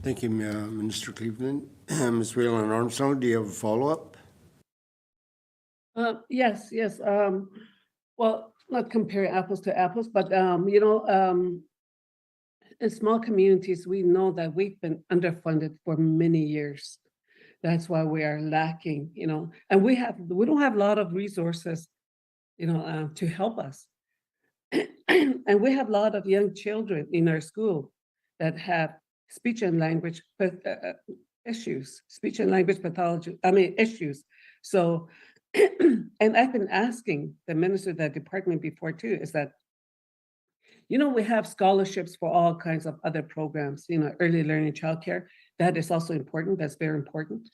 Thank you, Minister Cleveland. Ms. Whalen Armstrong, do you have a follow-up? Yes. Well, not comparing apples to apples, but in small communities, we know that we've been underfunded for many years. That's why we are lacking, and we don't have a lot of resources, to help us. And we have a lot of young children in our school that have speech and language issues, speech and language pathology, issues. So, and I've been asking the minister of that department before too, is that, we have scholarships for all kinds of other programs, early learning, childcare. That is also important. That's very important.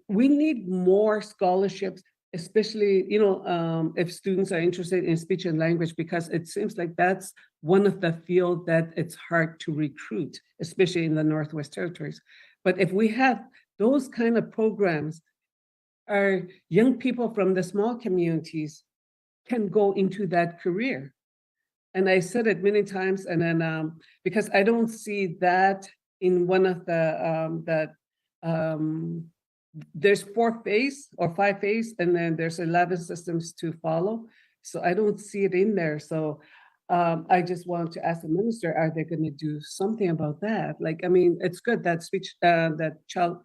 We need more scholarships, especially, if students are interested in speech and language, because it seems like that's one of the fields that it's hard to recruit, especially in the Northwest Territories. But if we have those kind of programs, our young people from the small communities can go into that career. And I said it many times, and then because I don't see that in one of the there's 4 phase or 5 phase, and then there's 11 systems to follow. So I don't see it in there. So I just want to ask the minister, are they going to do something about that? It's good that that child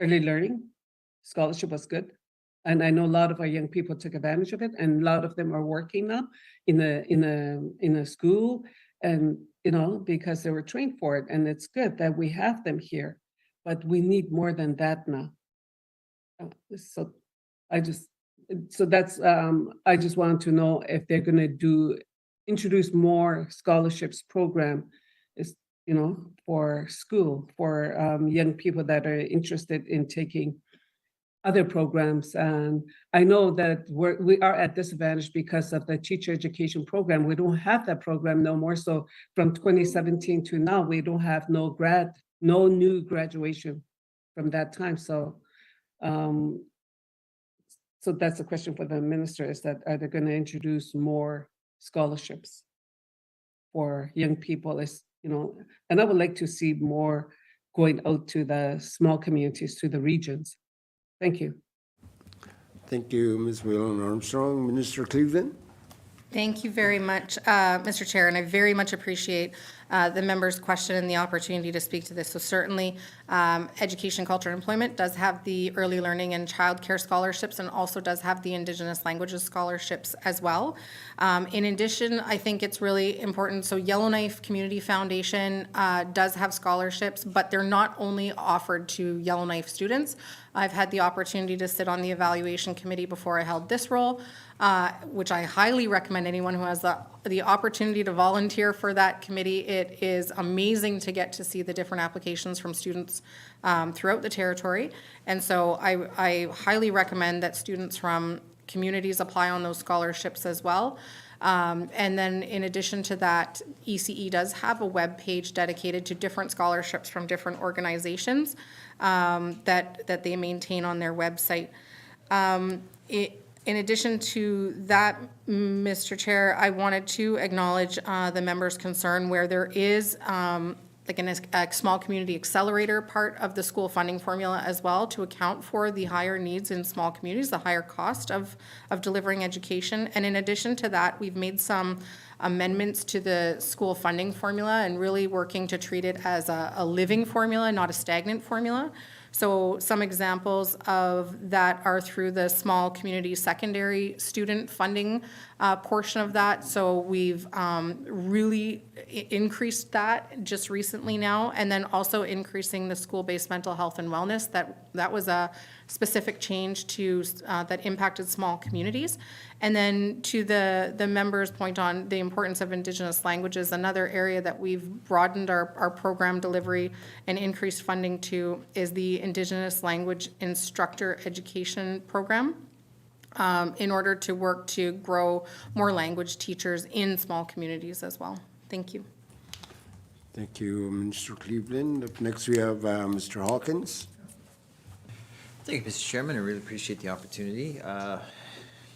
early learning scholarship was good. And I know a lot of our young people took advantage of it, and a lot of them are working now in a school, and because they were trained for it. And it's good that we have them here, but we need more than that now. So I just wanted to know if they're going to introduce more scholarships program, for school, for young people that are interested in taking other programs. And I know that we are at disadvantage because of the teacher education program. We don't have that program no more. So from 2017 to now, we don't have no new graduation from that time. So so that's the question for the minister, is that are they going to introduce more scholarships for young people? And I would like to see more going out to the small communities, to the regions. Thank you. Thank you, Ms. Whalen Armstrong. Minister Cleveland? Thank you very much, Mr. Chair, and I very much appreciate the member's question and the opportunity to speak to this. So certainly, Education, Culture, and Employment does have the early learning and childcare scholarships, and also does have the Indigenous languages scholarships as well. In addition, I think it's really important, so Yellowknife Community Foundation does have scholarships, but they're not only offered to Yellowknife students. I've had the opportunity to sit on the evaluation committee before I held this role, which I highly recommend anyone who has the opportunity to volunteer for that committee. It is amazing to get to see the different applications from students throughout the territory. And so I highly recommend that students from communities apply on those scholarships as well. And then in addition to that, ECE does have a web page dedicated to different scholarships from different organizations that they maintain on their website. In addition to that, Mr. Chair, I wanted to acknowledge the member's concern where there is like a small community accelerator part of the school funding formula as well, to account for the higher needs in small communities, the higher cost of delivering education. And in addition to that, we've made some amendments to the school funding formula and really working to treat it as a living formula, not a stagnant formula. So some examples of that are through the small community secondary student funding portion of that. So we've really increased that just recently now, and then also increasing the school-based mental health and wellness. That was a specific change to that impacted small communities. And then to the member's point on the importance of Indigenous languages, another area that we've broadened our program delivery and increased funding to is the Indigenous Language Instructor Education Program, in order to work to grow more language teachers in small communities as well. Thank you. Thank you, Minister Cleveland. Up next, we have Mr. Hawkins. Thank you, Mr. Chairman. I really appreciate the opportunity.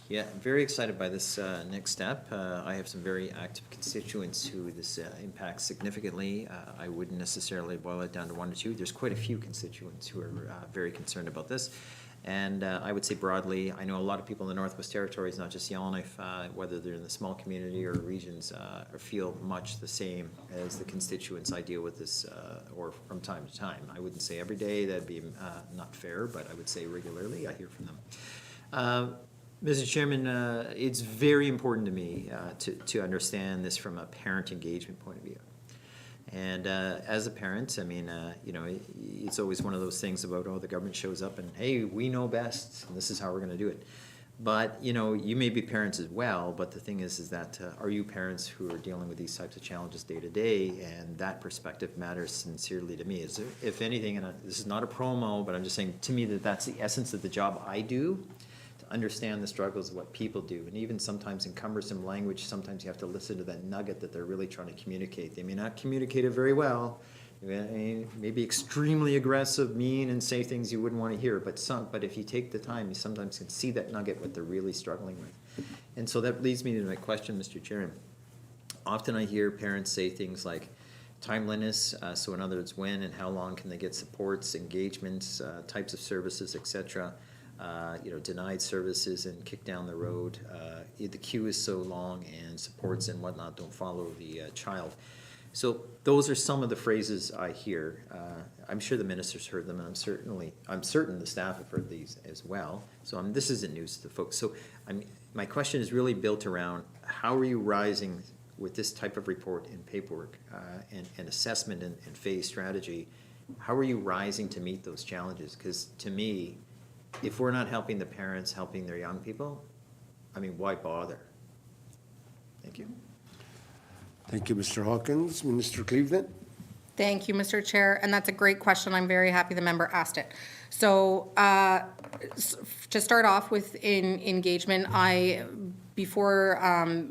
Yeah, I'm very excited by this next step. I have some very active constituents who this impacts significantly. I wouldn't necessarily boil it down to one or two. There's quite a few constituents who are very concerned about this. And I would say broadly, I know a lot of people in the Northwest Territories, not just Yellowknife, whether they're in the small community or regions, feel much the same as the constituents I deal with this, or from time to time. I wouldn't say every day, that'd be not fair, but I would say regularly I hear from them. Mr. Chairman, it's very important to me to understand this from a parent engagement point of view. And as a parent, I mean, you know, it's always one of those things about, oh, the government shows up and, hey, we know best, and this is how we're going to do it. But, you know, you may be parents as well, but the thing is that are you parents who are dealing with these types of challenges day to day? And that perspective matters sincerely to me. Is there, if anything, and this is not a promo, but I'm just saying, to me, that's the essence of the job I do, understand the struggles of what people do. And even sometimes in cumbersome language, sometimes you have to listen to that nugget that they're really trying to communicate. They may not communicate it very well, maybe extremely aggressive, mean, and say things you wouldn't want to hear, but if you take the time, you sometimes can see that nugget, what they're really struggling with. And so that leads me to my question, Mr. Chairman. Often I hear parents say things like timeliness, so in other words, when and how long can they get supports, engagements, types of services, etc., you know, denied services and kicked down the road. The queue is so long and supports and whatnot don't follow the child. So those are some of the phrases I hear. I'm sure the minister's heard them, and I'm certain the staff have heard these as well. So this isn't news to the folks. So my question is really built around how are you rising with this type of report and paperwork and assessment and phase strategy? How are you rising to meet those challenges? Because to me, if we're not helping the parents, helping their young people, I mean, why bother? Thank you. Thank you, Mr. Hawkins. Minister Cleveland? Thank you, Mr. Chair, and that's a great question. I'm very happy the member asked it. So to start off with engagement, before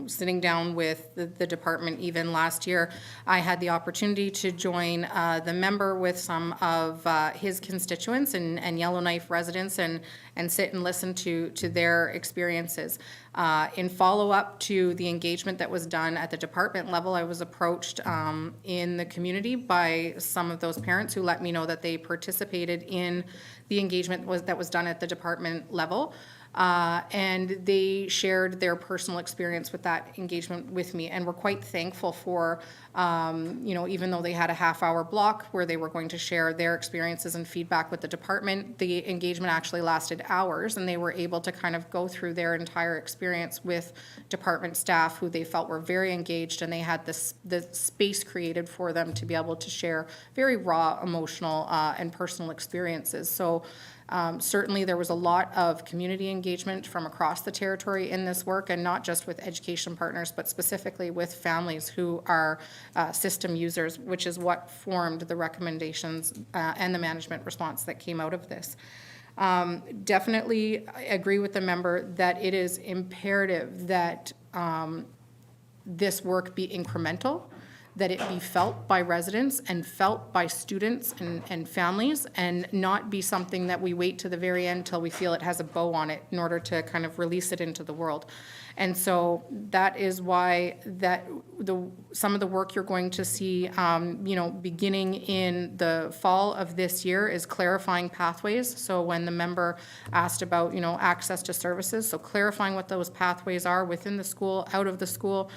sitting down with the department even last year, I had the opportunity to join the member with some of his constituents and Yellowknife residents and sit and listen to their experiences. In follow-up to the engagement that was done at the department level, I was approached in the community by some of those parents who let me know that they participated in the engagement that was done at the department level. And they shared their personal experience with that engagement with me, and were quite thankful for, even though they had a half-hour block where they were going to share their experiences and feedback with the department, the engagement actually lasted hours, and they were able to kind of go through their entire experience with department staff who they felt were very engaged, and they had the space created for them to be able to share very raw, emotional, and personal experiences. So certainly there was a lot of community engagement from across the territory in this work, and not just with education partners, but specifically with families who are system users, which is what formed the recommendations and the management response that came out of this. Definitely I agree with the member that it is imperative that this work be incremental, that it be felt by residents and felt by students and families, and not be something that we wait to the very end till we feel it has a bow on it in order to kind of release it into the world. And so that is why some of the work you're going to see, beginning in the fall of this year is clarifying pathways. So when the member asked about, access to services, so clarifying what those pathways are within the school, out of the school,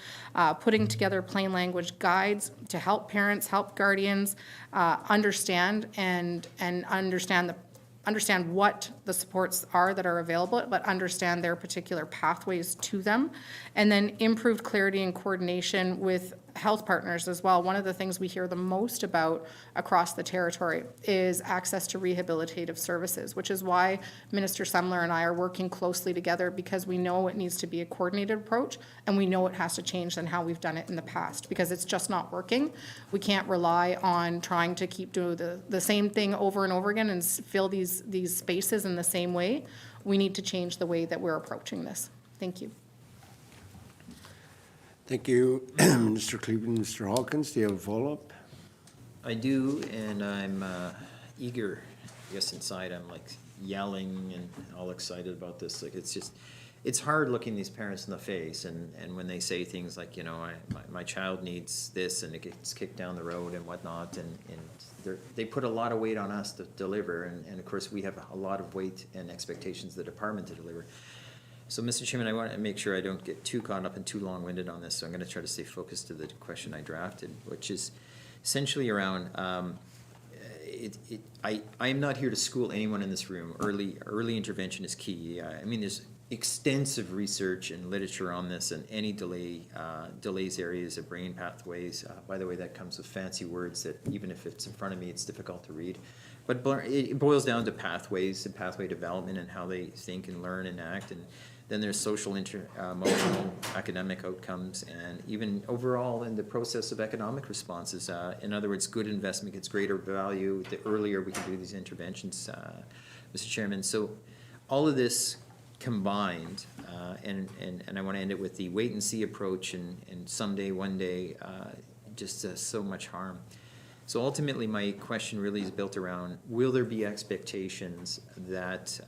putting together plain language guides to help parents, help guardians understand what the supports are that are available, but understand their particular pathways to them, and then improved clarity and coordination with health partners as well. One of the things we hear the most about across the territory is access to rehabilitative services, which is why Minister Semler and I are working closely together, because we know it needs to be a coordinated approach, and we know it has to change than how we've done it in the past, because it's just not working. We can't rely on trying to keep doing the same thing over and over again and fill these spaces in the same way. We need to change the way that we're approaching this. Thank you. Thank you, Mr. Cleveland. Mr. Hawkins, do you have a follow-up? I do, and I'm eager. I guess inside I'm like yelling and all excited about this. Like it's hard looking these parents in the face, and when they say things like, my child needs this, and it gets kicked down the road and whatnot, and they put a lot of weight on us to deliver, and of course we have a lot of weight and expectations of the department to deliver. So, Mr. Chairman, I want to make sure I don't get too caught up and too long-winded on this, so I'm going to try to stay focused to the question I drafted, which is essentially around, I am not here to school anyone in this room. Early intervention is key. I mean, there's extensive research and literature on this, and any delays areas of brain pathways. By the way, that comes with fancy words that even if it's in front of me, it's difficult to read. But it boils down to pathways and pathway development and how they think and learn and act. And then there's social, emotional, academic outcomes, and even overall in the process of economic responses. In other words, good investment gets greater value the earlier we can do these interventions, Mr. Chairman. So all of this combined, and I want to end it with the wait and see approach, and someday, one day, just does so much harm. So ultimately, my question really is built around: will there be expectations that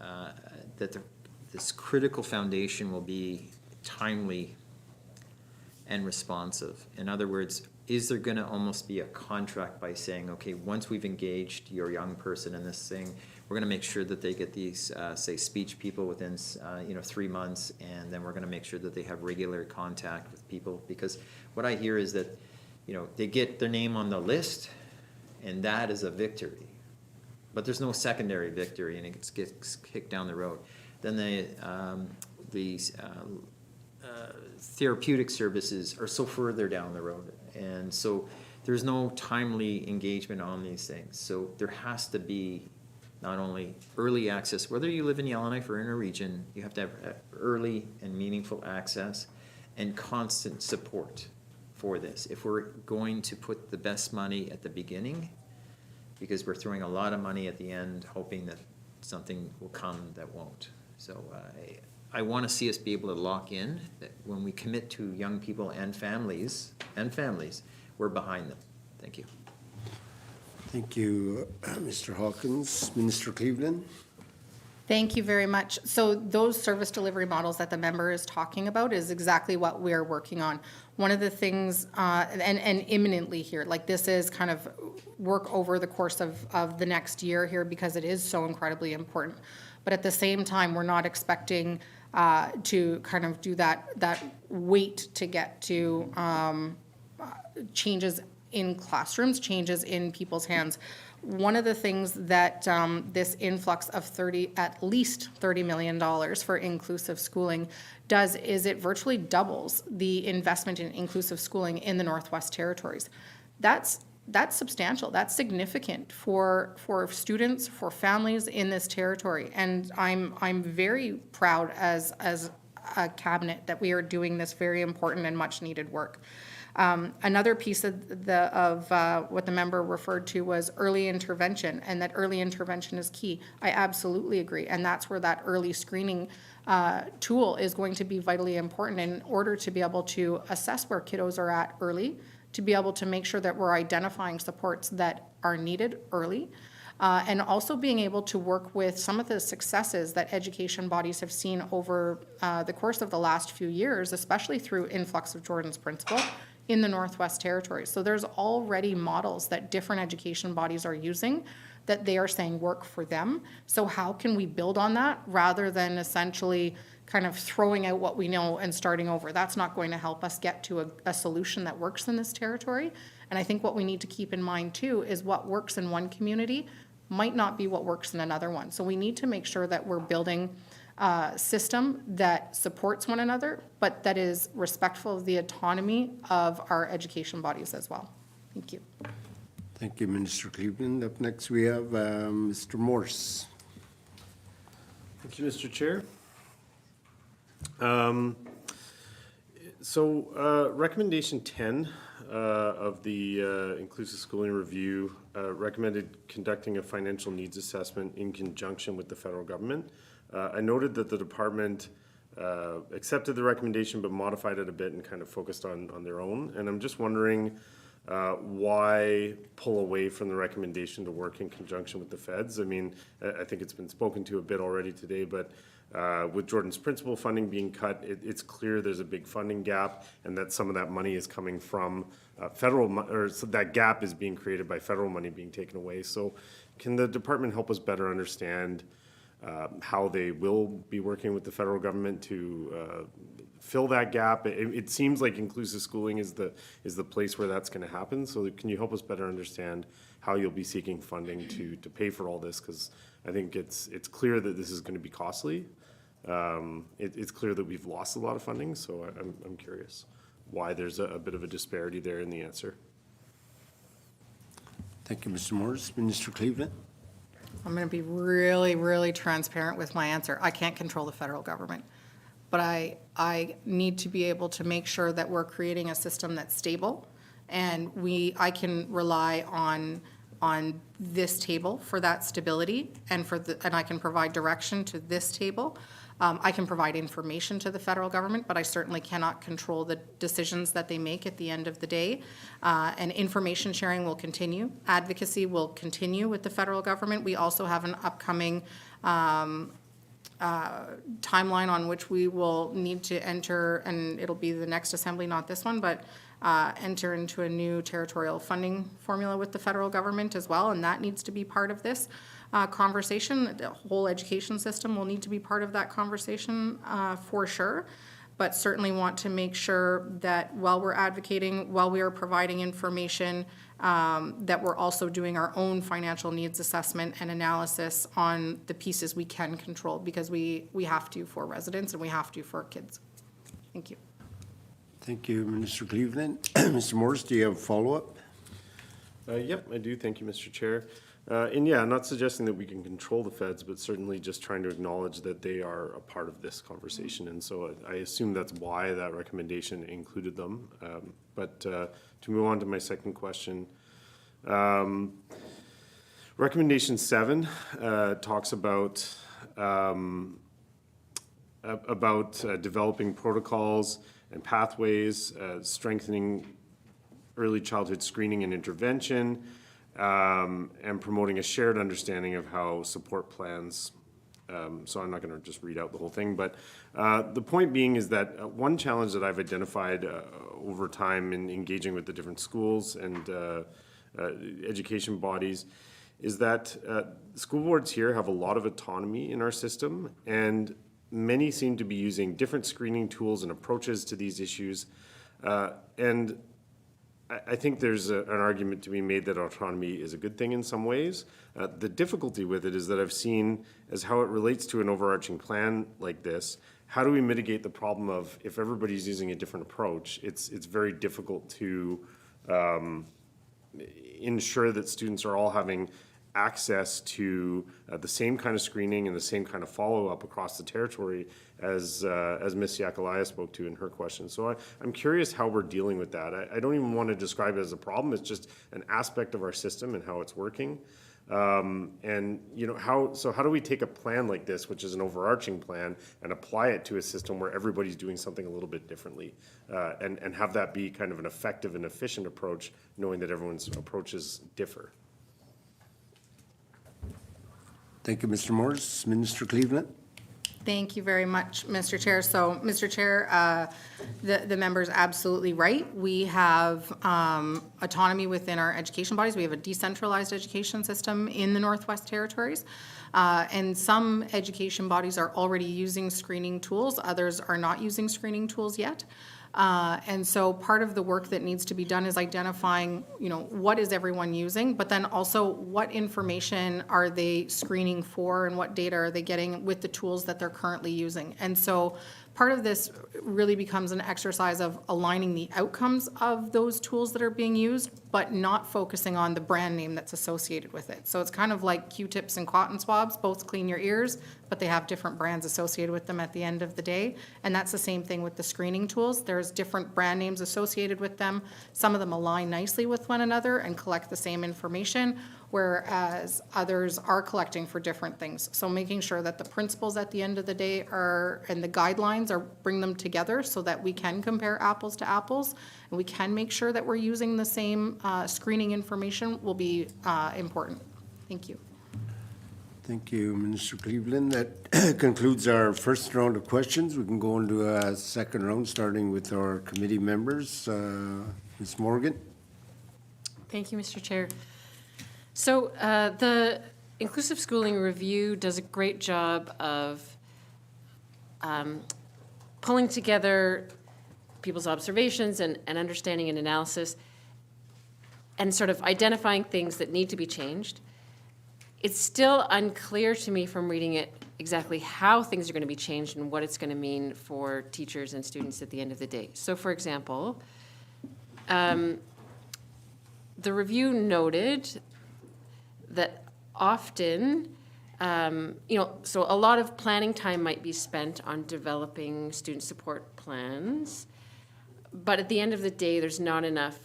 this critical foundation will be timely and responsive? In other words, is there going to almost be a contract by saying, okay, once we've engaged your young person in this thing, we're going to make sure that they get these, say, speech people within, 3 months, and then we're going to make sure that they have regular contact with people? Because what I hear is that, they get their name on the list, and that is a victory. But there's no secondary victory, and it gets kicked down the road. Then the therapeutic services are so further down the road, and so there's no timely engagement on these things. So there has to be not only early access, whether you live in Yellowknife or in a region, you have to have early and meaningful access and constant support for this. If we're going to put the best money at the beginning, because we're throwing a lot of money at the end, hoping that something will come that won't. So I want to see us be able to lock in that when we commit to young people and families, we're behind them. Thank you. Thank you, Mr. Hawkins. Minister Cleveland? Thank you very much. So those service delivery models that the member is talking about is exactly what we're working on. One of the things, and imminently here, like this is kind of work over the course of the next year here because it is so incredibly important. But at the same time, we're not expecting to kind of do that wait to get to changes in classrooms, changes in people's hands. One of the things that this influx of at least $30 million for inclusive schooling does is it virtually doubles the investment in inclusive schooling in the Northwest Territories. That's substantial. That's significant for students, for families in this territory. And I'm very proud as a cabinet that we are doing this very important and much needed work. Another piece of what the member referred to was early intervention, and that early intervention is key. I absolutely agree, and that's where that early screening tool is going to be vitally important in order to be able to assess where kiddos are at early, to be able to make sure that we're identifying supports that are needed early, and also being able to work with some of the successes that education bodies have seen over the course of the last few years, especially through influx of Jordan's Principle in the Northwest Territories. So there's already models that different education bodies are using that they are saying work for them. So how can we build on that rather than essentially kind of throwing out what we know and starting over? That's not going to help us get to a solution that works in this territory. And I think what we need to keep in mind too is what works in one community might not be what works in another one. So we need to make sure that we're building a system that supports one another, but that is respectful of the autonomy of our education bodies as well. Thank you. Thank you, Minister Cleveland. Up next, we have Mr. Morse. Thank you, Mr. Chair. Recommendation 10 of the Inclusive Schooling Review recommended conducting a financial needs assessment in conjunction with the federal government. I noted that the department accepted the recommendation but modified it a bit and kind of focused on their own. And I'm just wondering why pull away from the recommendation to work in conjunction with the feds? I mean, I think it's been spoken to a bit already today, but with Jordan's Principle funding being cut, it's clear there's a big funding gap and that some of that money is coming from so that gap is being created by federal money being taken away. So can the department help us better understand how they will be working with the federal government to fill that gap? It seems like inclusive schooling is the place where that's going to happen. So can you help us better understand how you'll be seeking funding to pay for all this? Because I think it's clear that this is going to be costly. It's clear that we've lost a lot of funding. So I'm curious why there's a bit of a disparity there in the answer. Thank you, Mr. Morris. Minister Cleveland? I'm going to be really, really transparent with my answer. I can't control the federal government, but I need to be able to make sure that we're creating a system that's stable, and I can rely on this table for that stability, and I can provide direction to this table. I can provide information to the federal government, but I certainly cannot control the decisions that they make at the end of the day. And information sharing will continue. Advocacy will continue with the federal government. We also have an upcoming timeline on which we will need to enter, and it'll be the next assembly, not this one, but enter into a new territorial funding formula with the federal government as well, and that needs to be part of this conversation. The whole education system will need to be part of that conversation for sure, but certainly want to make sure that while we're advocating, while we are providing information, that we're also doing our own financial needs assessment and analysis on the pieces we can control, because we have to for residents and we have to for kids. Thank you. Thank you, Minister Cleveland. Mr. Morris, do you have a follow-up? Yep, I do. Thank you, Mr. Chair. And yeah, I'm not suggesting that we can control the feds, but certainly just trying to acknowledge that they are a part of this conversation. And so I assume that's why that recommendation included them. But to move on to my second question, recommendation 7 talks about developing protocols and pathways, strengthening early childhood screening and intervention, and promoting a shared understanding of how support plans, so I'm not gonna just read out the whole thing, but the point being is that one challenge that I've identified over time in engaging with the different schools and education bodies is that school boards here have a lot of autonomy in our system, and many seem to be using different screening tools and approaches to these issues. And I think there's an argument to be made that autonomy is a good thing in some ways. The difficulty with it is that I've seen as how it relates to an overarching plan like this, how do we mitigate the problem of if everybody's using a different approach, it's very difficult to ensure that students are all having access to the same kind of screening and the same kind of follow-up across the territory as Ms. Yakalaya spoke to in her question. So I'm curious how we're dealing with that. I don't even want to describe it as a problem. It's just an aspect of our system and how it's working. And you know, how do we take a plan like this, which is an overarching plan, and apply it to a system where everybody's doing something a little bit differently, and have that be kind of an effective and efficient approach, knowing that everyone's approaches differ? Thank you, Mr. Morris. Minister Cleveland? Thank you very much, Mr. Chair. So, Mr. Chair, the member's absolutely right. We have autonomy within our education bodies. We have a decentralized education system in the Northwest Territories. And some education bodies are already using screening tools. Others are not using screening tools yet. And so part of the work that needs to be done is identifying, you know, what is everyone using, but then also what information are they screening for and what data are they getting with the tools that they're currently using. And so part of this really becomes an exercise of aligning the outcomes of those tools that are being used, but not focusing on the brand name that's associated with it. So it's kind of like Q-tips and cotton swabs, both clean your ears, but they have different brands associated with them at the end of the day. And that's the same thing with the screening tools. There's different brand names associated with them. Some of them align nicely with one another and collect the same information, whereas others are collecting for different things. So making sure that the principles at the end of the day are, and the guidelines are, bring them together so that we can compare apples to apples, and we can make sure that we're using the same screening information will be important. Thank you. Thank you, Minister Cleveland. That concludes our first round of questions. We can go into a second round, starting with our committee members. Ms. Morgan? Thank you, Mr. Chair. So the Inclusive Schooling Review does a great job of pulling together people's observations and understanding and analysis and sort of identifying things that need to be changed. It's still unclear to me from reading it exactly how things are going to be changed and what it's going to mean for teachers and students at the end of the day. So, for example, the review noted that often, so a lot of planning time might be spent on developing student support plans, but at the end of the day, there's not enough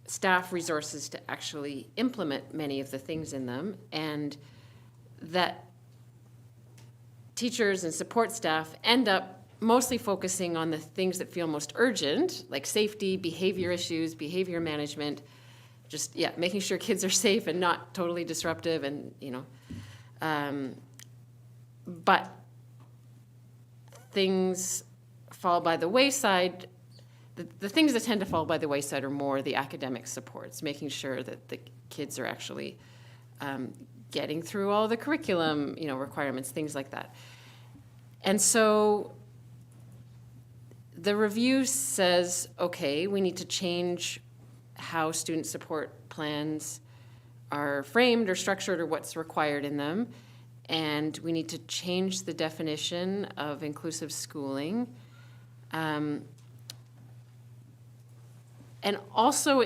staff resources to actually implement many of the things in them, and that teachers and support staff end up mostly focusing on the things that feel most urgent, like safety, behavior issues, behavior management, just, making sure kids are safe and not totally disruptive and, but things fall by the wayside. The things that tend to fall by the wayside are more the academic supports, making sure that the kids are actually getting through all the curriculum, requirements, things like that. And so the review says, okay, we need to change how student support plans are framed or structured or what's required in them. And we need to change the definition of inclusive schooling. And also,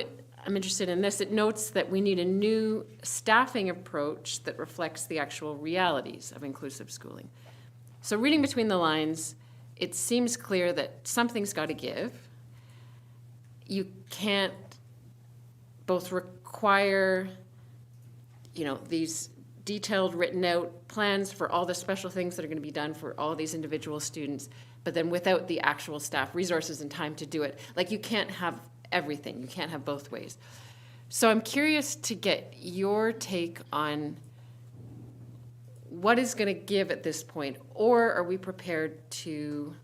I'm interested in this. It notes that we need a new staffing approach that reflects the actual realities of inclusive schooling. So reading between the lines, it seems clear that something's got to give. You can't both require, these detailed written out plans for all the special things that are going to be done for all these individual students, but then without the actual staff resources and time to do it. Like, you can't have everything. You can't have both ways. So I'm curious to get your take on what is going to give at this point, or are we prepared to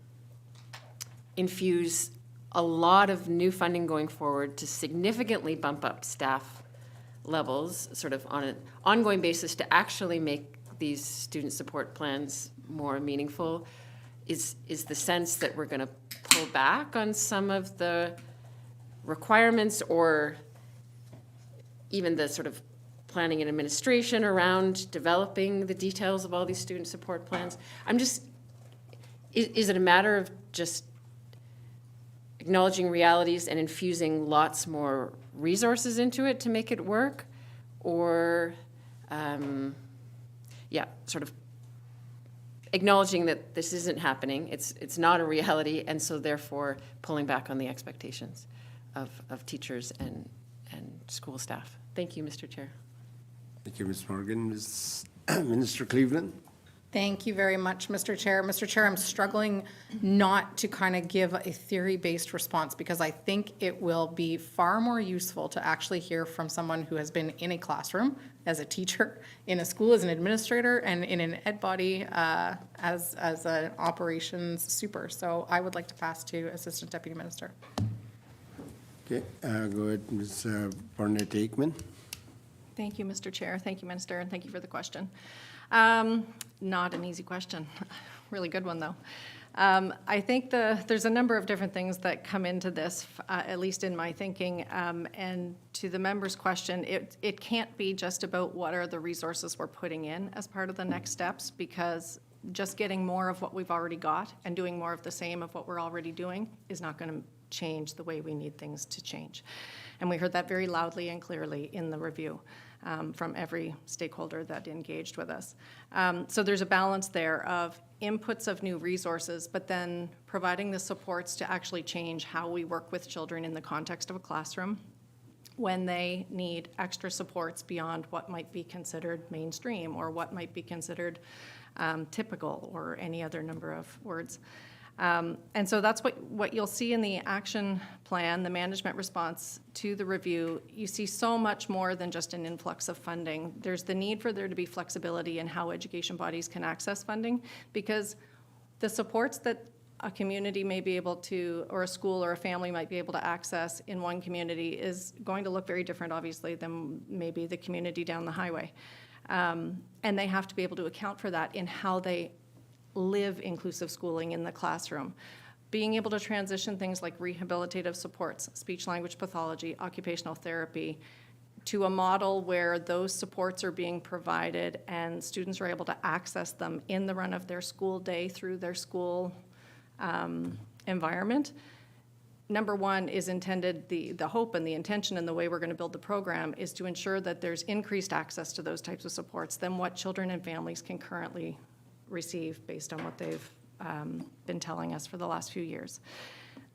infuse a lot of new funding going forward to significantly bump up staff levels, sort of on an ongoing basis, to actually make these student support plans more meaningful? Is the sense that we're going to pull back on some of the requirements, or even the sort of planning and administration around developing the details of all these student support plans? Is it a matter of just acknowledging realities and infusing lots more resources into it to make it work? Or, sort of acknowledging that this isn't happening, it's not a reality, and so therefore pulling back on the expectations of teachers and school staff. Thank you, Mr. Chair. Thank you, Ms. Morgan. Minister Cleveland? Thank you very much, Mr. Chair. Mr. Chair, I'm struggling not to kind of give a theory-based response, because I think it will be far more useful to actually hear from someone who has been in a classroom as a teacher, in a school as an administrator, and in an ed body as an operations super. So I would like to pass to Assistant Deputy Minister. Okay, go ahead, Ms. Barnett Aikman. Thank you, Mr. Chair. Thank you, Minister, and thank you for the question. Not an easy question. Really good one, though. I think there's a number of different things that come into this, at least in my thinking. And to the member's question, it can't be just about what are the resources we're putting in as part of the next steps, because just getting more of what we've already got and doing more of the same of what we're already doing is not going to change the way we need things to change. And we heard that very loudly and clearly in the review from every stakeholder that engaged with us. So there's a balance there of inputs of new resources, but then providing the supports to actually change how we work with children in the context of a classroom when they need extra supports beyond what might be considered mainstream or what might be considered typical, or any other number of words. And so that's what you'll see in the action plan, the management response to the review. You see so much more than just an influx of funding. There's the need for there to be flexibility in how education bodies can access funding, because the supports that a community may be able to, or a school or a family might be able to access in one community is going to look very different, obviously, than maybe the community down the highway. And they have to be able to account for that in how they live inclusive schooling in the classroom. Being able to transition things like rehabilitative supports, speech-language pathology, occupational therapy, to a model where those supports are being provided and students are able to access them in the run of their school day through their school environment. Number one is intended, the hope and the intention and the way we're going to build the program is to ensure that there's increased access to those types of supports than what children and families can currently receive based on what they've been telling us for the last few years.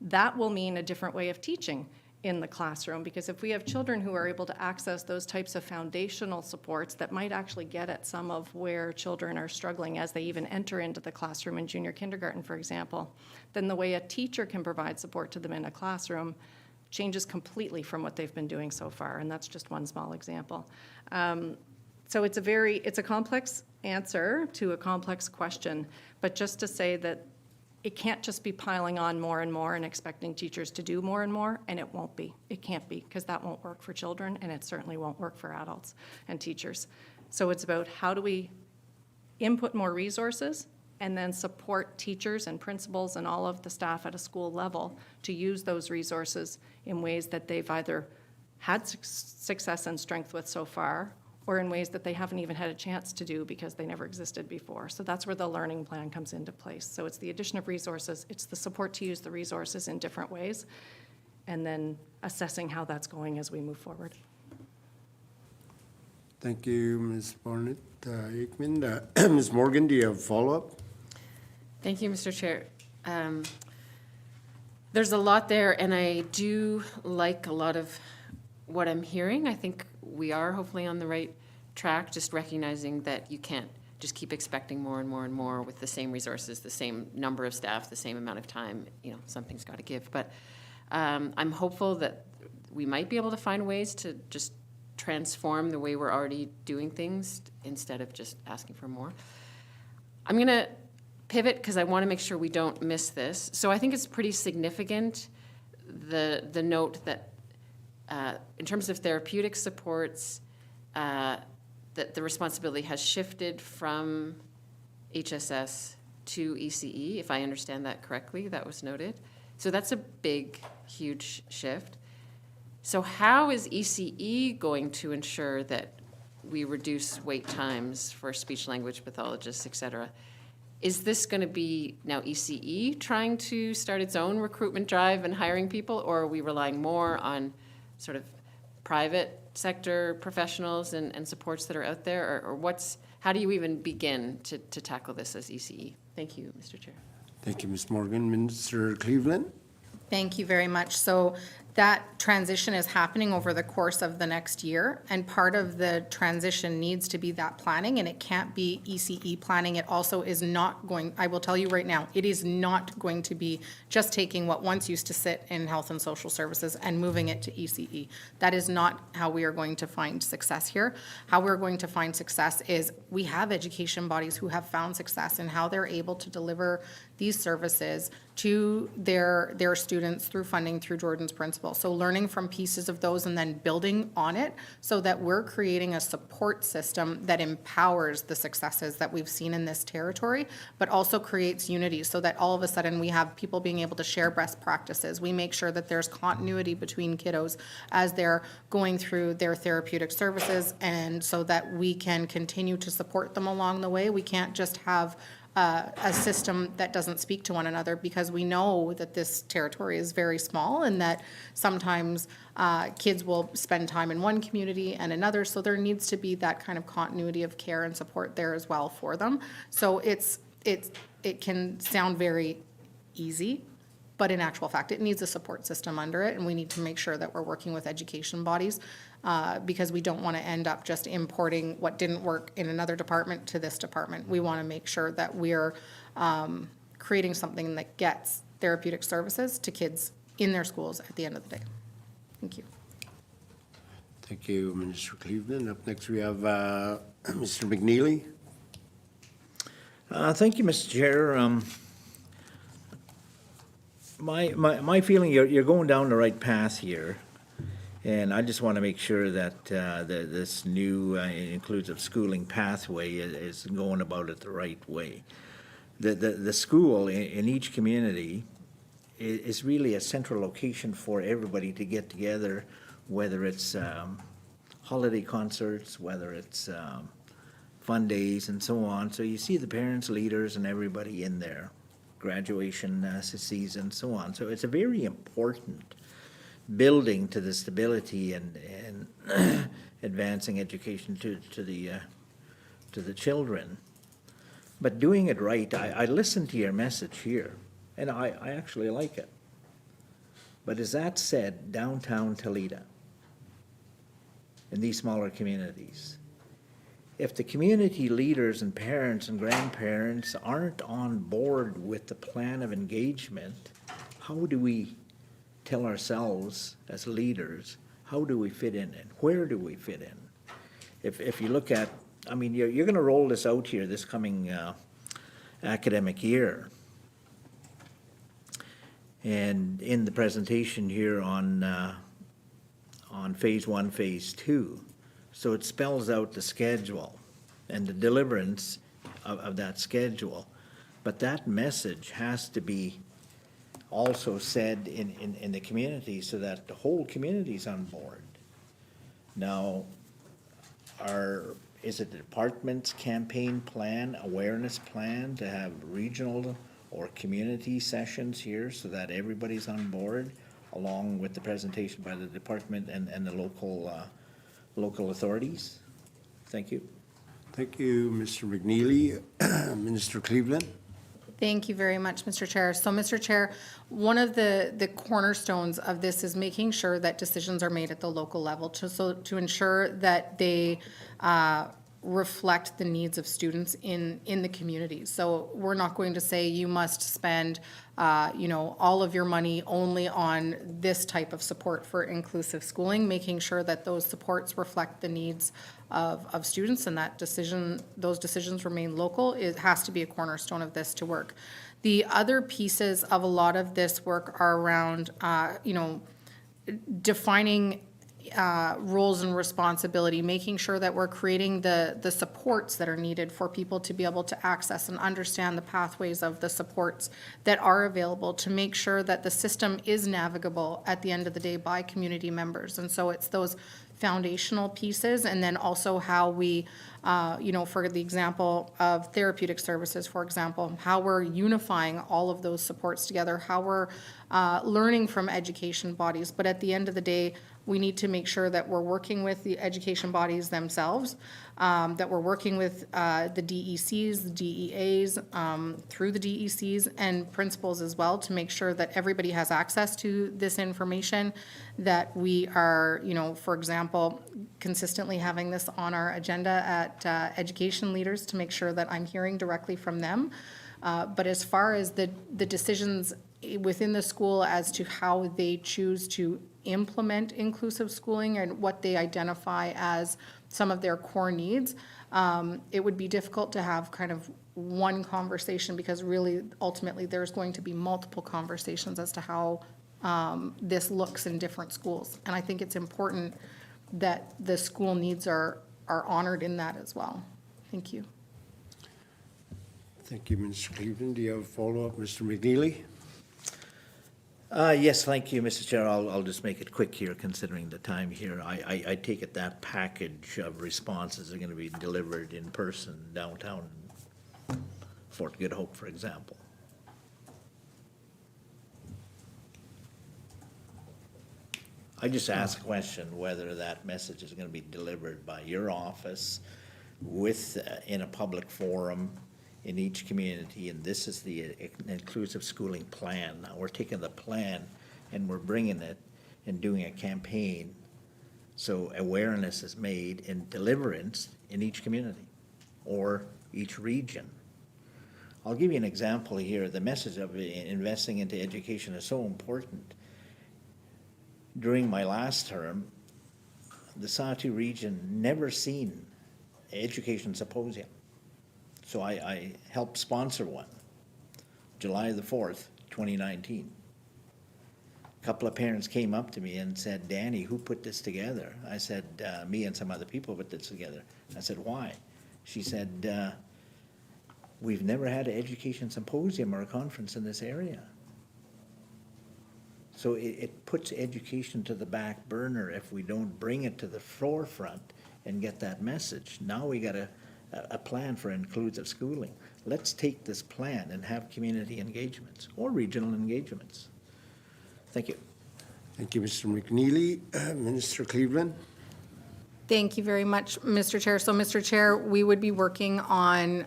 That will mean a different way of teaching in the classroom, because if we have children who are able to access those types of foundational supports that might actually get at some of where children are struggling as they even enter into the classroom in junior kindergarten, for example, then the way a teacher can provide support to them in a classroom changes completely from what they've been doing so far, and that's just one small example. So it's a complex answer to a complex question, but just to say that it can't just be piling on more and more and expecting teachers to do more and more, and it won't be. It can't be, because that won't work for children, and it certainly won't work for adults and teachers. So it's about how do we input more resources and then support teachers and principals and all of the staff at a school level to use those resources in ways that they've either had success and strength with so far, or in ways that they haven't even had a chance to do because they never existed before. So that's where the learning plan comes into place. So it's the addition of resources, it's the support to use the resources in different ways, and then assessing how that's going as we move forward. Thank you, Ms. Barnett Aikman. Ms. Morgan, do you have a follow-up? Thank you, Mr. Chair. There's a lot there, and I do like a lot of what I'm hearing. I think we are hopefully on the right track, just recognizing that you can't just keep expecting more and more and more with the same resources, the same number of staff, the same amount of time. You know, something's got to give. But I'm hopeful that we might be able to find ways to just transform the way we're already doing things instead of just asking for more. I'm going to pivot because I want to make sure we don't miss this. So I think it's pretty significant, the note that in terms of therapeutic supports, that the responsibility has shifted from HSS to ECE, if I understand that correctly, that was noted. So that's a big, huge shift. So how is ECE going to ensure that we reduce wait times for speech language pathologists, et cetera? Is this going to be now ECE trying to start its own recruitment drive and hiring people, or are we relying more on sort of private sector professionals and supports that are out there, or how do you even begin to tackle this as ECE? Thank you, Mr. Chair. Thank you, Ms. Morgan. Minister Cleveland? Thank you very much. So that transition is happening over the course of the next year, and part of the transition needs to be that planning, and it can't be ECE planning. It also is not going, I will tell you right now, it is not going to be just taking what once used to sit in health and social services and moving it to ECE. That is not how we are going to find success here. How we're going to find success is we have education bodies who have found success in how they're able to deliver these services to their students through funding through Jordan's Principle. So learning from pieces of those and then building on it so that we're creating a support system that empowers the successes that we've seen in this territory, but also creates unity so that all of a sudden we have people being able to share best practices. We make sure that there's continuity between kiddos as they're going through their therapeutic services, and so that we can continue to support them along the way. We can't just have a system that doesn't speak to one another, because we know that this territory is very small and that sometimes kids will spend time in one community and another, so there needs to be that kind of continuity of care and support there as well for them. So it can sound very easy, but in actual fact, it needs a support system under it, and we need to make sure that we're working with education bodies because we don't want to end up just importing what didn't work in another department to this department. We want to make sure that we're creating something that gets therapeutic services to kids in their schools at the end of the day. Thank you. Thank you, Minister Cleveland. Up next, we have Mr. McNeely. Thank you, Mr. Chair. My feeling, you're going down the right path here, and I just want to make sure that this new inclusive schooling pathway is going about it the right way. The school in each community is really a central location for everybody to get together, whether it's holiday concerts, whether it's fun days and so on. So you see the parents, leaders, and everybody in there. Graduation season, so on. So it's a very important building to the stability and advancing education to the children. But doing it right, I listened to your message here, and I actually like it. But as that said, downtown Toledo, in these smaller communities, if the community leaders and parents and grandparents aren't on board with the plan of engagement, how do we tell ourselves as leaders, how do we fit in and where do we fit in? If you look at, I mean, you're going to roll this out here this coming academic year. And in the presentation here on phase 1, phase 2, so it spells out the schedule and the deliverance of that schedule. But that message has to be also said in the community so that the whole community's on board. Now, is it the department's campaign plan, awareness plan to have regional or community sessions here so that everybody's on board? along with the presentation by the department and the local authorities. Thank you. Thank you, Mr. McNeely. Minister Cleveland? Thank you very much, Mr. Chair. So, Mr. Chair, one of the cornerstones of this is making sure that decisions are made at the local level to ensure that they reflect the needs of students in the community. So we're not going to say you must spend, all of your money only on this type of support for inclusive schooling, making sure that those supports reflect the needs of students and that those decisions remain local. It has to be a cornerstone of this to work. The other pieces of a lot of this work are around, defining roles and responsibility, making sure that we're creating the supports that are needed for people to be able to access and understand the pathways of the supports that are available to make sure that the system is navigable at the end of the day by community members. And so it's those foundational pieces, and then also how we, for the example of therapeutic services, for example, how we're unifying all of those supports together, how we're learning from education bodies. But at the end of the day, we need to make sure that we're working with the education bodies themselves, that we're working with the DECs, the DEAs, through the DECs and principals as well, to make sure that everybody has access to this information, that we are, for example, consistently having this on our agenda at education leaders to make sure that I'm hearing directly from them. But as far as the decisions within the school as to how they choose to implement inclusive schooling and what they identify as some of their core needs, it would be difficult to have kind of one conversation, because really ultimately there's going to be multiple conversations as to how this looks in different schools. And I think it's important that the school needs are honored in that as well. Thank you. Thank you, Mr. Cleveland. Do you have a follow-up, Mr. McNeely? Yes, thank you, Mr. Chair. I'll just make it quick here, considering the time here. I take it that package of responses are going to be delivered in person downtown Fort Good Hope, for example. I just asked a question whether that message is going to be delivered by your office in a public forum in each community, and this is the inclusive schooling plan. Now, we're taking the plan and we're bringing it and doing a campaign so awareness is made and deliverance in each community or each region. I'll give you an example here. The message of investing into education is so important. During my last term, the Sahtu region never seen education symposium. So I helped sponsor one, July the 4th, 2019. A couple of parents came up to me and said, "Danny, who put this together?" I said, "Me and some other people put this together." I said, "Why?" She said, "We've never had an education symposium or a conference in this area." So it puts education to the back burner if we don't bring it to the forefront and get that message. Now we got a plan for inclusive schooling. Let's take this plan and have community engagements or regional engagements. Thank you. Thank you, Mr. McNeely. Minister Cleveland? Thank you very much, Mr. Chair. So, Mr. Chair, we would be working on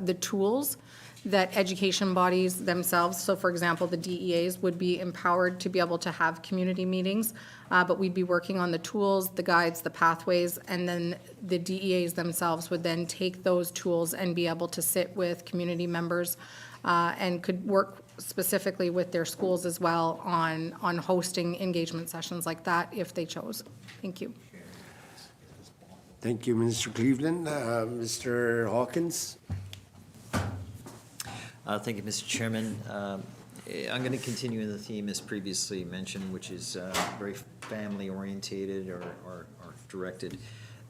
the tools that education bodies themselves, so for example, the DEAs would be empowered to be able to have community meetings, but we'd be working on the tools, the guides, the pathways, and then the DEAs themselves would then take those tools and be able to sit with community members and could work specifically with their schools as well on hosting engagement sessions like that if they chose. Thank you. Thank you, Minister Cleveland. Mr. Hawkins? Thank you, Mr. Chairman. I'm going to continue in the theme as previously mentioned, which is very family-orientated or directed.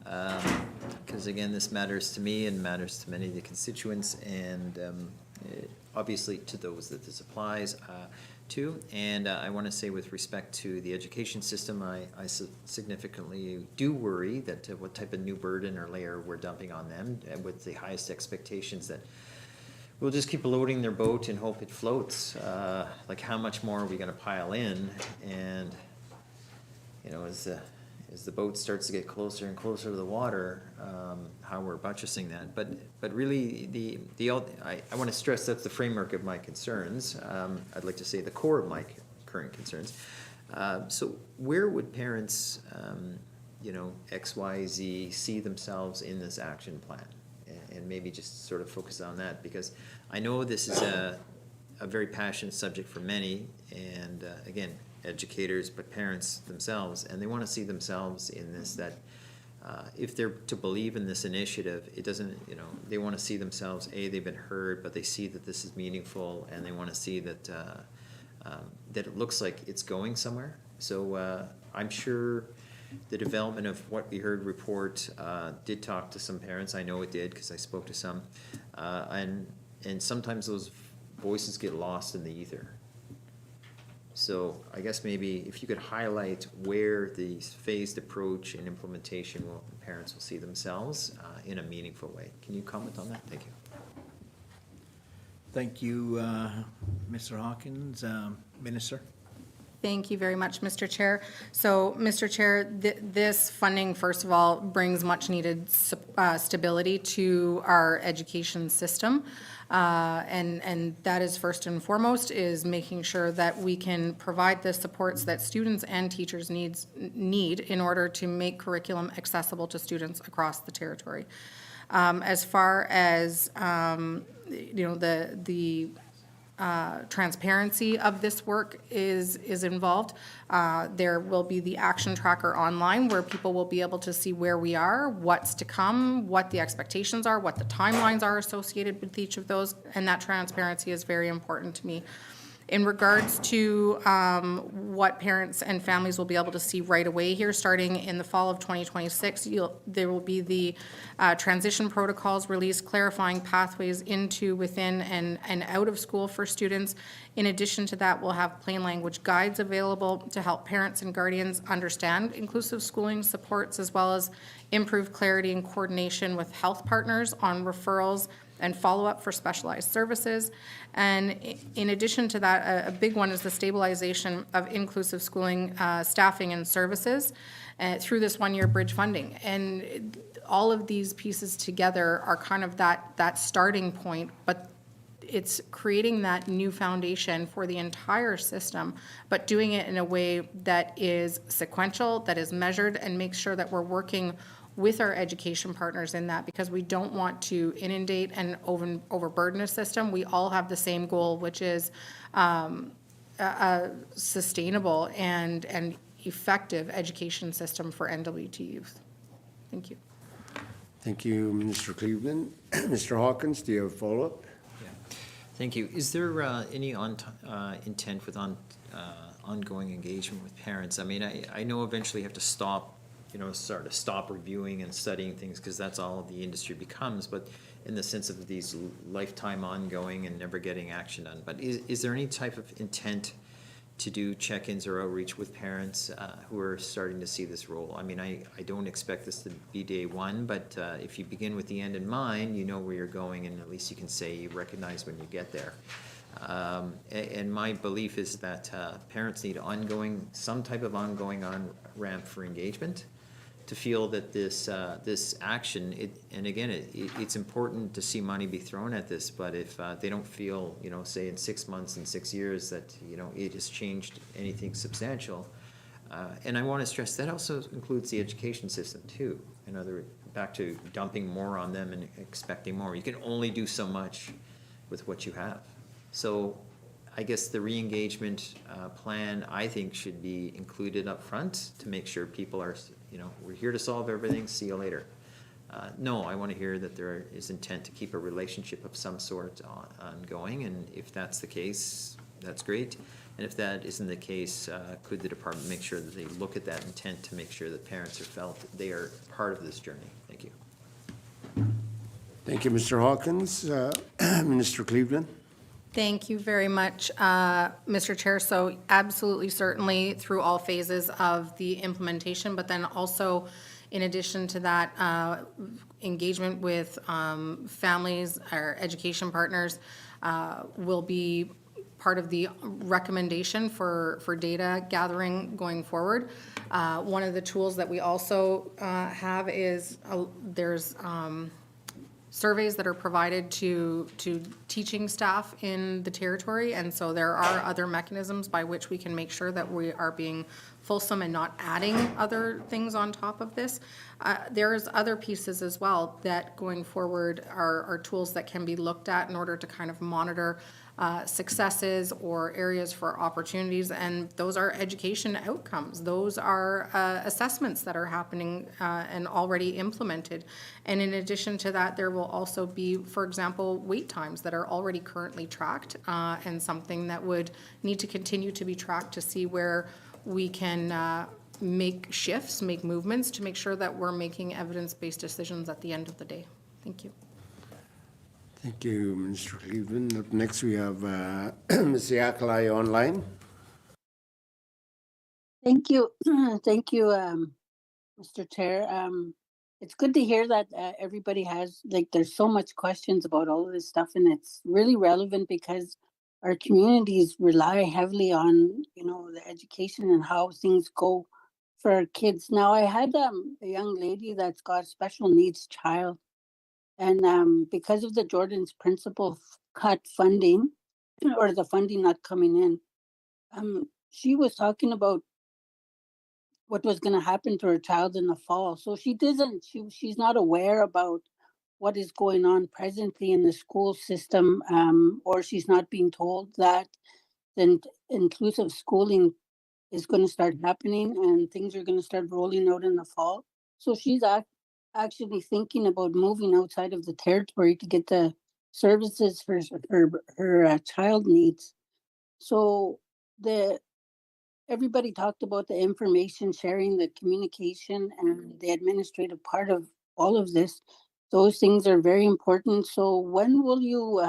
Because again, this matters to me and matters to many of the constituents, and obviously to those that this applies to. And I want to say, with respect to the education system, I significantly do worry that what type of new burden or layer we're dumping on them, with the highest expectations that we'll just keep loading their boat and hope it floats. Like, how much more are we gonna pile in? And, you know, as the boat starts to get closer and closer to the water, how we're buttressing that. But really, I want to stress that's the framework of my concerns. I'd like to say the core of my current concerns. So where would parents, you know, X, Y, Z, see themselves in this action plan? And maybe just sort of focus on that, because I know this is a very passionate subject for many, and again, educators, but parents themselves, and they want to see themselves in this, that if they're to believe in this initiative, it doesn't, you know, they want to see themselves, they've been heard, but they see that this is meaningful, and they want to see that that it looks like it's going somewhere. So I'm sure the development of what we heard report did talk to some parents. I know it did, because I spoke to some, and sometimes those voices get lost in the ether. So I guess maybe if you could highlight where the phased approach and implementation parents will see themselves in a meaningful way. Can you comment on that? Thank you. Thank you, Mr. Hawkins. Minister? Thank you very much, Mr. Chair. So, Mr. Chair, this funding, first of all, brings much-needed stability to our education system. And that is first and foremost, is making sure that we can provide the supports that students and teachers need in order to make curriculum accessible to students across the territory. As far as, you know, the transparency of this work is involved. There will be the action tracker online where people will be able to see where we are, what's to come, what the expectations are, what the timelines are associated with each of those, and that transparency is very important to me. In regards to what parents and families will be able to see right away here, starting in the fall of 2026, there will be the transition protocols released clarifying pathways into, within, and out of school for students. In addition to that, we'll have plain language guides available to help parents and guardians understand inclusive schooling supports, as well as improve clarity and coordination with health partners on referrals and follow-up for specialized services. And in addition to that, a big one is the stabilization of inclusive schooling staffing and services through this one-year bridge funding. And all of these pieces together are kind of that starting point, but it's creating that new foundation for the entire system, but doing it in a way that is sequential, that is measured, and makes sure that we're working with our education partners in that, because we don't want to inundate and overburden a system. We all have the same goal, which is a sustainable and effective education system for NWT youth. Thank you. Thank you, Minister Cleveland. Mr. Hawkins, do you have a follow-up? Yeah. Thank you. Is there any intent with ongoing engagement with parents? I mean, I know eventually you have to stop, you know, sort of stop reviewing and studying things, because that's all the industry becomes, but in the sense of these lifetime ongoing and never getting action done. But is there any type of intent to do check-ins or outreach with parents who are starting to see this role? I mean, I don't expect this to be day one, but if you begin with the end in mind, you know where you're going, and at least you can say you recognize when you get there. And my belief is that parents need some type of ongoing on-ramp for engagement, to feel that this action, and again, it's important to see money be thrown at this, but if they don't feel, you know, say in 6 months and 6 years that, you know, it has changed anything substantial, and I want to stress that also includes the education system too. In other words, back to dumping more on them and expecting more. You can only do so much with what you have. So I guess the re-engagement plan, I think, should be included up front to make sure people are, you know, we're here to solve everything, see you later. No, I want to hear that there is intent to keep a relationship of some sort ongoing, and if that's the case, that's great. And if that isn't the case, could the department make sure that they look at that intent to make sure that parents are felt they are part of this journey? Thank you. Thank you, Mr. Hawkins. Minister Cleveland? Thank you very much, Mr. Chair. So absolutely, certainly through all phases of the implementation, but then also In addition to that, engagement with families, our education partners will be part of the recommendation for data gathering going forward. One of the tools that we also have is there's surveys that are provided to teaching staff in the territory, and so there are other mechanisms by which we can make sure that we are being fulsome and not adding other things on top of this. There's other pieces as well that going forward are tools that can be looked at in order to kind of monitor successes or areas for opportunities, and those are education outcomes. Those are assessments that are happening and already implemented. And in addition to that, there will also be, for example, wait times that are already currently tracked and something that would need to continue to be tracked to see where we can make shifts, make movements to make sure that we're making evidence-based decisions at the end of the day. Thank you. Thank you, Minister Cleveland. Up next, we have Ms. Yakalai online. Thank you. Thank you, Mr. Chair. It's good to hear that everybody has, like, there's so much questions about all of this stuff, and it's really relevant because our communities rely heavily on, you know, the education and how things go for our kids. Now, I had a young lady that's got a special needs child, and because of the Jordan's principle cut funding or the funding not coming in, she was talking about what was going to happen to her child in the fall. So she's not aware about what is going on presently in the school system, or she's not being told that then inclusive schooling is going to start happening and things are going to start rolling out in the fall. So she's actually thinking about moving outside of the territory to get the services for her child needs. So everybody talked about the information sharing, the communication, and the administrative part of all of this. Those things are very important. So when will you,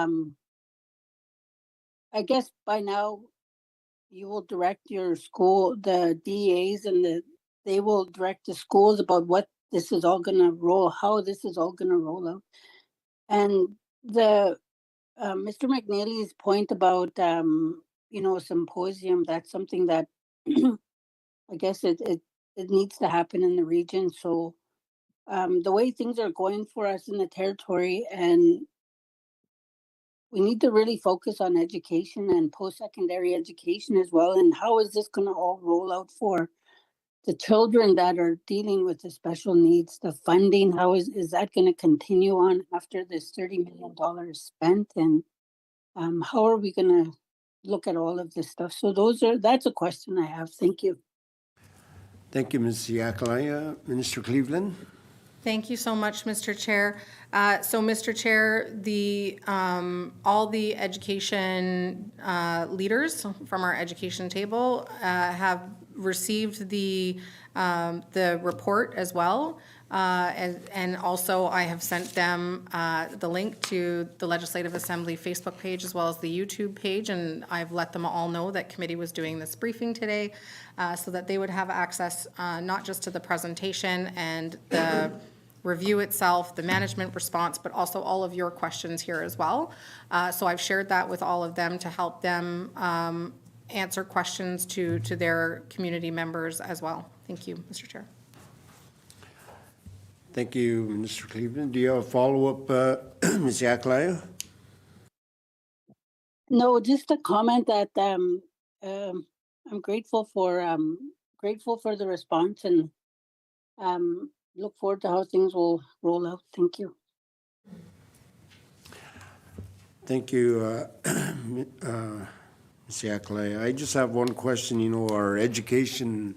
I guess by now, you will direct your school, the DEAs they will direct the schools about what this is all going to how this is all going to roll out. And the Mr. McNally's point about, you know, a symposium, that's something that I guess it needs to happen in the region. So the way things are going for us in the territory, and we need to really focus on education and post-secondary education as well. And how is this going to all roll out for the children that are dealing with the special needs? The funding, how is that going to continue on after this $30 million is spent? And how are we going to look at all of this stuff? So that's a question I have. Thank you. Thank you, Ms. Yakalai. Minister Cleveland. Thank you so much, Mr. Chair. So, Mr. Chair, all the education leaders from our education table have received the report as well. And also I have sent them the link to the Legislative Assembly Facebook page as well as the YouTube page, and I've let them all know that committee was doing this briefing today so that they would have access not just to the presentation and the review itself, the management response, but also all of your questions here as well. So I've shared that with all of them to help them answer questions to their community members as well. Thank you, Mr. Chair. Thank you, Minister Cleveland. Do you have a follow-up, Ms. Yakalai? No, just a comment that I'm grateful for the response, and look forward to how things will roll out. Thank you. Thank you, Ms. Yakalai. I just have one question. You know, our education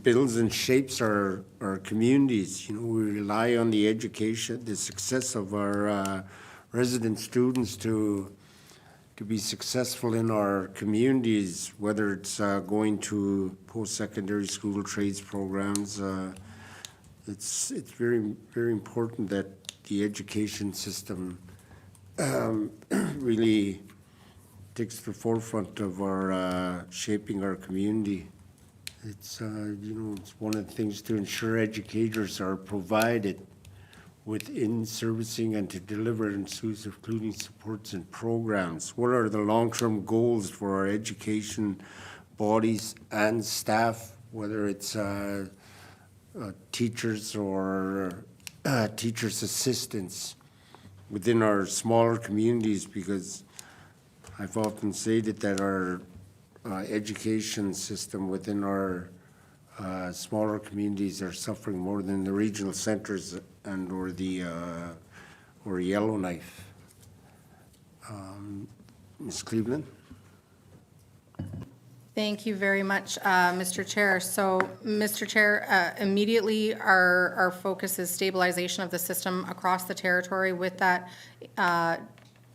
builds and shapes our communities. You know, we rely on the education, the success of our resident students to be successful in our communities, whether it's going to post-secondary school trades programs. It's very, very important that the education system really takes the forefront of our shaping our community. It's, it's one of the things to ensure educators are provided with in-servicing and to deliver inclusive, including supports and programs. What are the long-term goals for our education bodies and staff, whether it's teachers or teachers' assistants within our smaller communities? Because I've often stated that our education system within our smaller communities are suffering more than the regional centers and or Yellowknife. Ms. Cleveland? Thank you very much, Mr. Chair. So, Mr. Chair, immediately our focus is stabilization of the system across the territory with that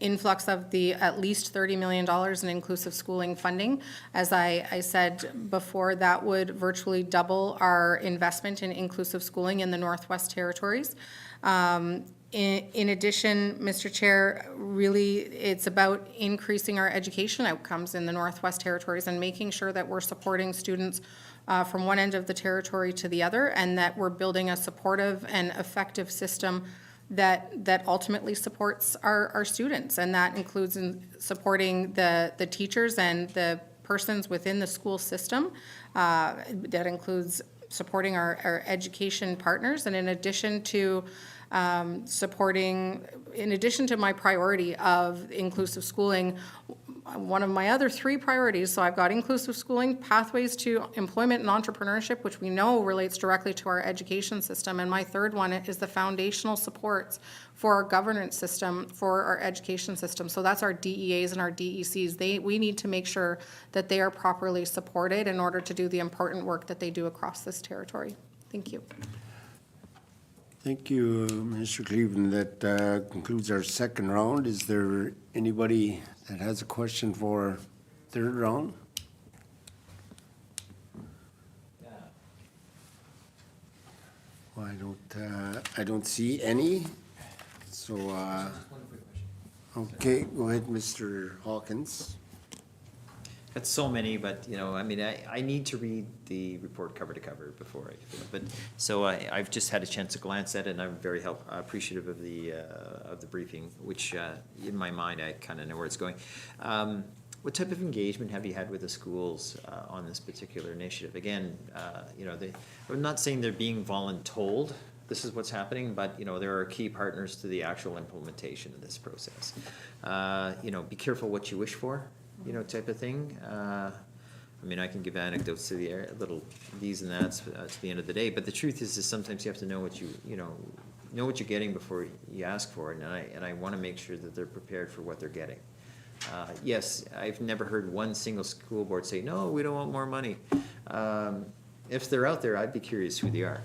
influx of the at least $30 million in inclusive schooling funding. As I said before, that would virtually double our investment in inclusive schooling in the Northwest Territories. In addition, Mr. Chair, really it's about increasing our education outcomes in the Northwest Territories and making sure that we're supporting students from one end of the territory to the other, and that we're building a supportive and effective system that ultimately supports our students. And that includes in supporting the teachers and the persons within the school system. That includes supporting our education partners. And in addition to in addition to my priority of inclusive schooling, one of my other 3 priorities, so I've got inclusive schooling, pathways to employment and entrepreneurship, which we know relates directly to our education system, and my 3rd one is the foundational supports for our governance system, for our education system. So that's our DEAs and our DECs. We need to make sure that they are properly supported in order to do the important work that they do across this territory. Thank you. Thank you, Mr. Cleveland. That concludes our 2nd round. Is there anybody that has a question for 3rd round? Well, I don't see any. So, okay, go ahead, Mr. Hawkins. Got so many, but, I mean, I need to read the report cover to cover before but, so I've just had a chance to glance at it, and I'm very appreciative of the briefing, which, in my mind, I kind of know where it's going. What type of engagement have you had with the schools on this particular initiative? Again, I'm not saying they're being voluntold this is what's happening, but, there are key partners to the actual implementation of this process. Be careful what you wish for, type of thing. I mean, I can give anecdotes to the little these and that's to the end of the day, but the truth is sometimes you have to know what know what you're getting before you ask for it, and I want to make sure that they're prepared for what they're getting. Yes, I've never heard one single school board say, no, we don't want more money. If they're out there, I'd be curious who they are.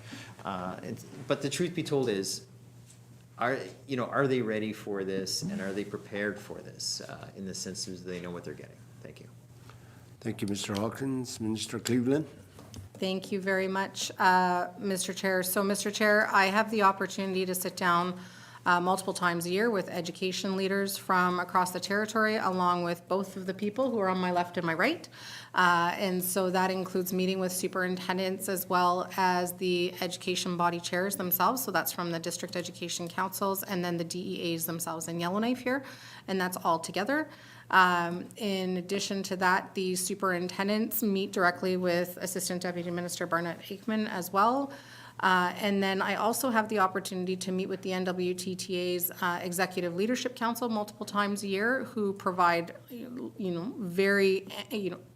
But the truth be told is, are they ready for this, and are they prepared for this in the sense that they know what they're getting? Thank you. Thank you, Mr. Hawkins. Minister Cleveland? Thank you very much, Mr. Chair. So, Mr. Chair, I have the opportunity to sit down multiple times a year with education leaders from across the territory, along with both of the people who are on my left and my right. And so that includes meeting with superintendents as well as the education body chairs themselves. So that's from the district education councils and then the DEAs themselves in Yellowknife here. And that's all together. In addition to that, the superintendents meet directly with Assistant Deputy Minister Barnett Aikman as well. And then I also have the opportunity to meet with the NWTTA's Executive Leadership Council multiple times a year, who provide, very,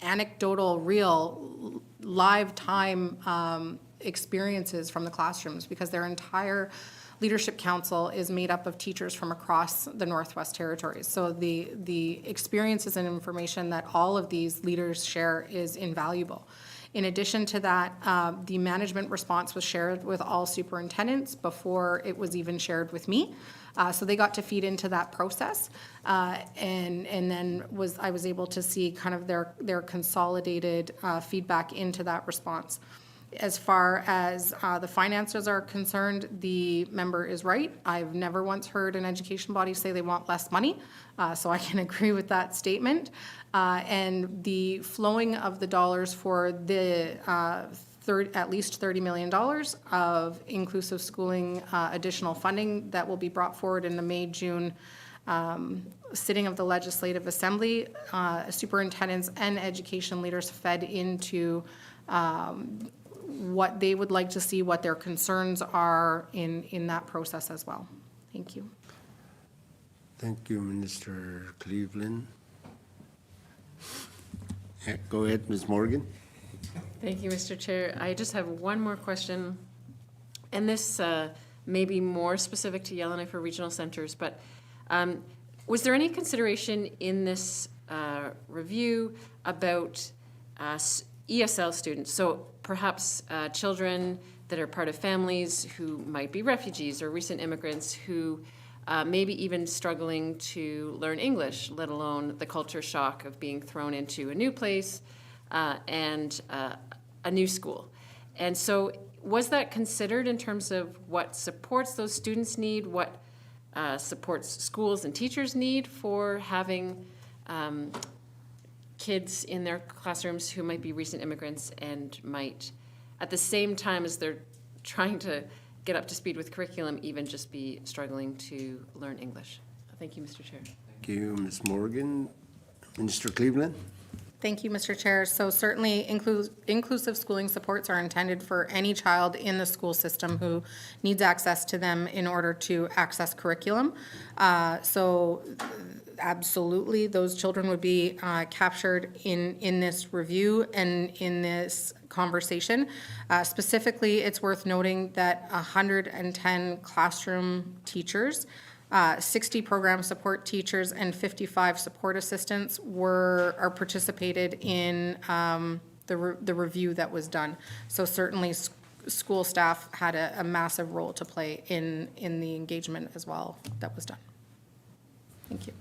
anecdotal, real, live time experiences from the classrooms, because their entire Leadership Council is made up of teachers from across the Northwest Territories. So the experiences and information that all of these leaders share is invaluable. In addition to that, the management response was shared with all superintendents before it was even shared with me. So they got to feed into that process. And then I was able to see kind of their consolidated feedback into that response. As far as the finances are concerned, the member is right. I've never once heard an education body say they want less money, so I can agree with that statement. And the flowing of the dollars for the at least $30 million of inclusive schooling additional funding that will be brought forward in the May-June sitting of the Legislative Assembly, superintendents and education leaders fed into what they would like to see, what their concerns are in that process as well. Thank you. Thank you, Minister Cleveland. Yeah, go ahead, Ms. Morgan. Thank you, Mr. Chair. I just have one more question, and this may be more specific to Yellowknife or regional centers, but was there any consideration in this review about ESL students? So perhaps children that are part of families who might be refugees or recent immigrants who maybe even struggling to learn English, let alone the culture shock of being thrown into a new place and a new school. And so was that considered in terms of what supports those students need, what supports schools and teachers need for having kids in their classrooms who might be recent immigrants and might, at the same time as they're trying to get up to speed with curriculum, even just be struggling to learn English? Thank you, Mr. Chair. Thank you, Ms. Morgan. Minister Cleveland? Thank you, Mr. Chair. So certainly inclusive schooling supports are intended for any child in the school system who needs access to them in order to access curriculum. So absolutely, those children would be captured in this review and in this conversation. Specifically, it's worth noting that 110 classroom teachers, 60 program support teachers and 55 support assistants are participated in the review that was done. So certainly school staff had a massive role to play in the engagement as well that was done. Thank you.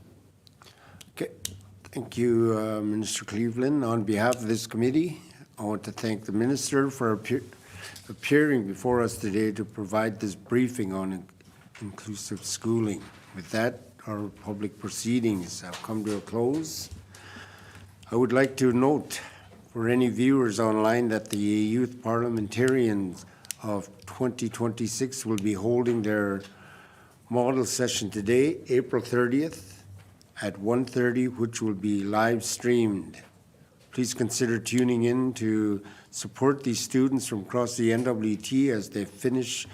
Okay, thank you, Minister Cleveland. On behalf of this committee, I want to thank the minister for appearing before us today to provide this briefing on inclusive schooling. With that, our public proceedings have come to a close. I would like to note for any viewers online that the Youth Parliamentarians of 2026 will be holding their model session today, April 30th at 1:30, which will be live streamed. Please consider tuning in to support these students from across the NWT as they finish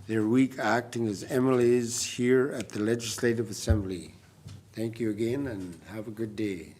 their week acting as MLAs here at the Legislative Assembly. Thank you again and have a good day.